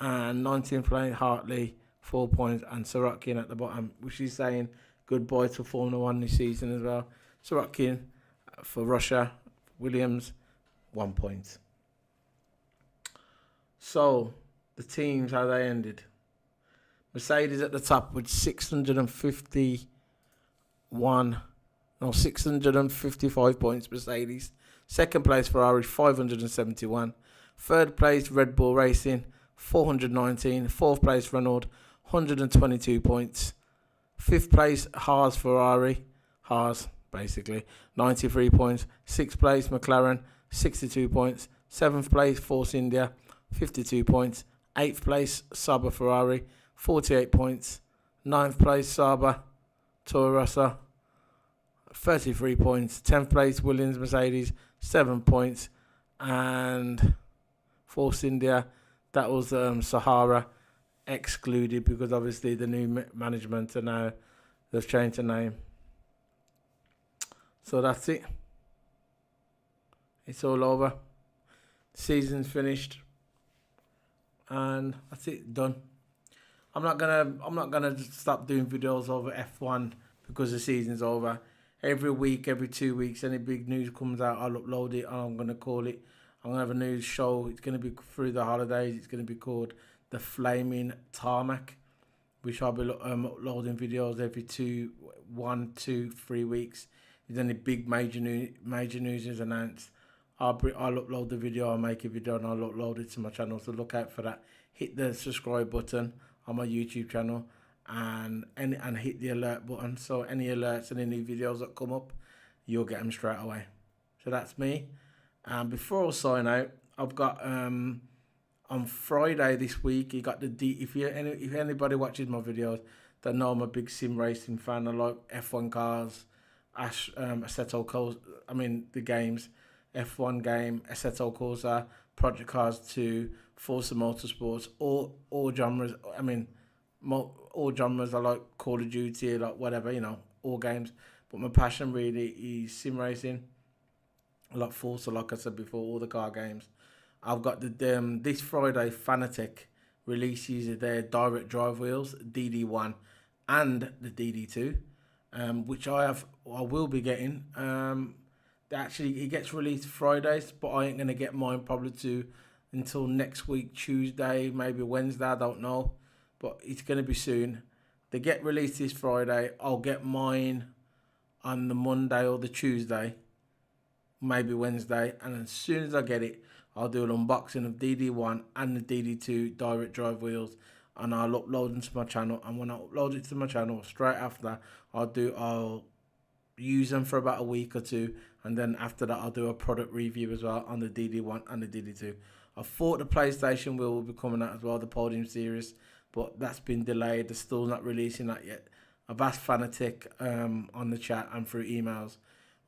And 19th place, Hartley 4 points. And Sorokin at the bottom, which is saying goodbye to Formula One this season as well. Sorokin for Russia, Williams 1 point. So the teams, how they ended. Mercedes at the top with 655 points, Mercedes. Second place, Ferrari, 571. Third place, Red Bull Racing, 419. Fourth place, Renault, 122 points. Fifth place, Haas Ferrari, Haas basically, 93 points. Sixth place, McLaren, 62 points. Seventh place, Force India, 52 points. Eighth place, Sauber Ferrari, 48 points. Ninth place, Sauber Toro Rosso, 33 points. 10th place, Williams Mercedes, 7 points. And Force India, that was Sahara, excluded because obviously the new management and now they've changed the name. So that's it. It's all over. Season's finished. And that's it, done. I'm not gonna stop doing videos over F1 because the season's over. Every week, every 2 weeks, any big news comes out, I'll upload it and I'm gonna call it. I'm gonna have a news show. It's gonna be through the holidays. It's gonna be called The Flaming Tarmac, which I'll be uploading videos every 1, 2, 3 weeks. If any big major news is announced, I'll upload the video, I'll make a video and I'll upload it to my channel, so look out for that. Hit the subscribe button on my YouTube channel and hit the alert button, so any alerts, any new videos that come up, you'll get them straight away. So that's me. And before I sign out, I've got on Friday this week. You got if anybody watches my videos, they know I'm a big sim racing fan. I like F1 cars, Assetto Corsa. I mean the games, F1 game, Assetto Corsa, Project Cars 2, Forza Motorsports, all genres. I mean, all genres. I like Call of Duty, like whatever, all games. But my passion really is sim racing. I like Forza, like I said before, all the car games. I've got this Friday, Fanatec releases their direct drive wheels, DD1 and the DD2, which I will be getting. Actually, it gets released Fridays, but I ain't gonna get mine probably until next week, Tuesday, maybe Wednesday. I don't know, but it's gonna be soon. They get released this Friday. I'll get mine on the Monday or the Tuesday, maybe Wednesday, and as soon as I get it, I'll do an unboxing of DD1 and the DD2 direct drive wheels, and I'll upload them to my channel. And when I upload it to my channel, straight after, I'll use them for about a week or two, and then after that, I'll do a product review as well on the DD1 and the DD2. I thought the PlayStation wheel will be coming out as well, the Podium Series, but that's been delayed. They're still not releasing that yet. I've asked Fanatec on the chat and through emails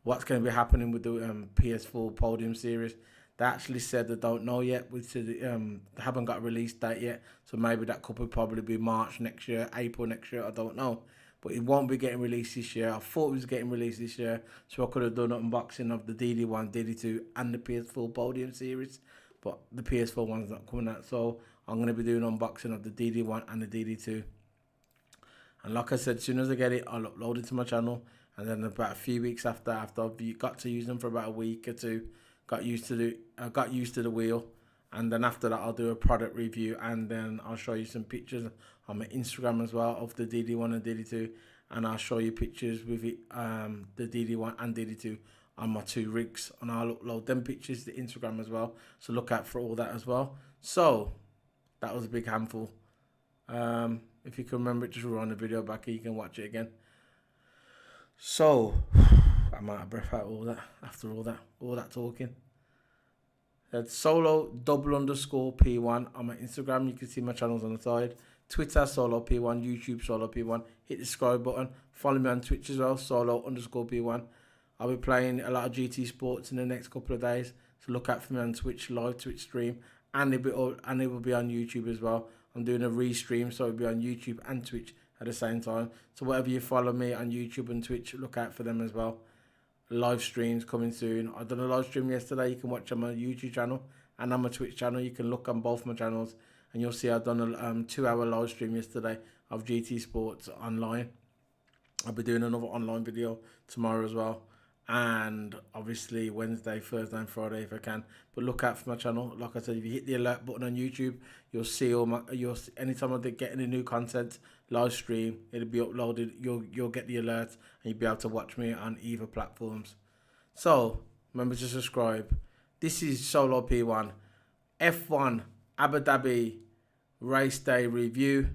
what's going to be happening with the PS4 Podium Series. They actually said they don't know yet. They haven't got a release date yet, so maybe that could probably be March next year, April next year, I don't know. But it won't be getting released this year. I thought it was getting released this year, so I could have done an unboxing of the DD1, DD2 and the PS4 Podium Series, but the PS4 one's not coming out, so I'm going to be doing an unboxing of the DD1 and the DD2. And like I said, as soon as I get it, I'll upload it to my channel, and then about a few weeks after I've got to use them for about a week or two, got used to the wheel, and then after that I'll do a product review, and then I'll show you some pictures on my Instagram as well of the DD1 and DD2, and I'll show you pictures with it, the DD1 and DD2 on my two rigs, and I'll upload them pictures to Instagram as well, so look out for all that as well. So that was a big handful. If you can remember it, just run the video back and you can watch it again. So I'm out of breath after all that talking. That's solo _P1 on my Instagram. You can see my channels on the side. Twitter solo P1, YouTube solo P1. Hit the subscribe button. Follow me on Twitch as well, solo _P1. I'll be playing a lot of GT Sports in the next couple of days, so look out for me on Twitch, live Twitch stream, and it will be on YouTube as well. I'm doing a restream, so it'll be on YouTube and Twitch at the same time. So whatever you follow me on YouTube and Twitch, look out for them as well. Live streams coming soon. I done a live stream yesterday. You can watch on my YouTube channel and on my Twitch channel. You can look on both my channels, and you'll see I've done a 2-hour live stream yesterday of GT Sports online. I'll be doing another online video tomorrow as well, and obviously Wednesday, Thursday and Friday if I can. But look out for my channel. Like I said, if you hit the alert button on YouTube, you'll see anytime I get any new content, live stream, it'll be uploaded. You'll get the alert, and you'll be able to watch me on either platforms. So remember to subscribe. This is Solo P1 F1 Abu Dhabi Race Day Review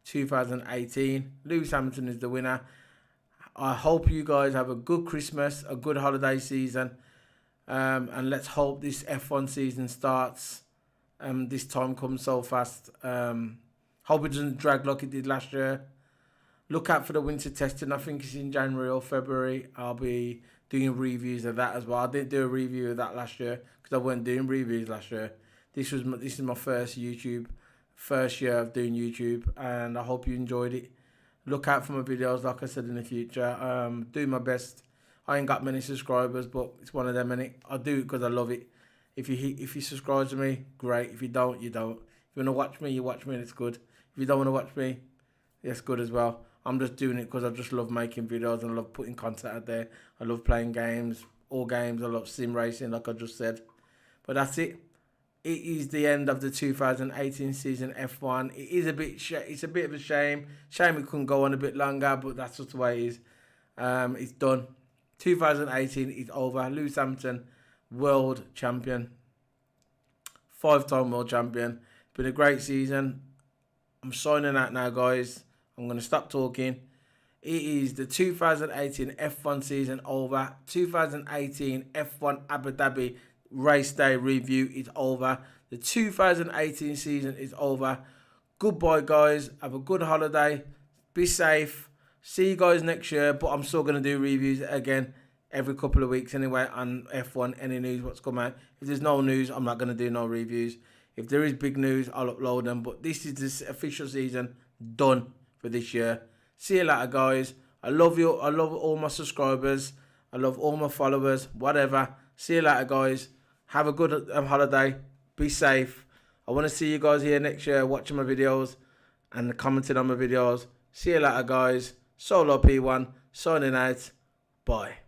2018. Lewis Hamilton is the winner. I hope you guys have a good Christmas, a good holiday season, and let's hope this F1 season starts. This time comes so fast. Hope it doesn't drag like it did last year. Look out for the winter testing. I think it's in January or February. I'll be doing reviews of that as well. I didn't do a review of that last year because I wasn't doing reviews last year. This is my first year of doing YouTube, and I hope you enjoyed it. Look out for my videos, like I said, in the future. Do my best. I ain't got many subscribers, but it's one of them, innit? I do it because I love it. If you subscribe to me, great. If you don't, you don't. If you want to watch me, you watch me, and it's good. If you don't want to watch me, it's good as well. I'm just doing it because I just love making videos and I love putting content out there. I love playing games, all games. I love sim racing, like I just said. But that's it. It is the end of the 2018 season F1. It is it's a bit of a shame. Shame it couldn't go on a bit longer, but that's just the way it is. It's done. 2018 is over. Lewis Hamilton, world champion. 5-time world champion. It's been a great season. I'm signing out now, guys. I'm going to stop talking. It is the 2018 F1 season over. 2018 F1 Abu Dhabi race day review is over. The 2018 season is over. Goodbye, guys. Have a good holiday. Be safe. See you guys next year. But I'm still going to do reviews again every couple of weeks anyway on F1, any news, what's come out. If there's no news, I'm not going to do no reviews. If there is big news, I'll upload them. But this is this official season done for this year. See you later, guys. I love you. I love all my subscribers. I love all my followers. Whatever. See you later, guys. Have a good holiday. Be safe. I want to see you guys here next year watching my videos and commenting on my videos. See you later, guys. Solo P1 signing out. Bye.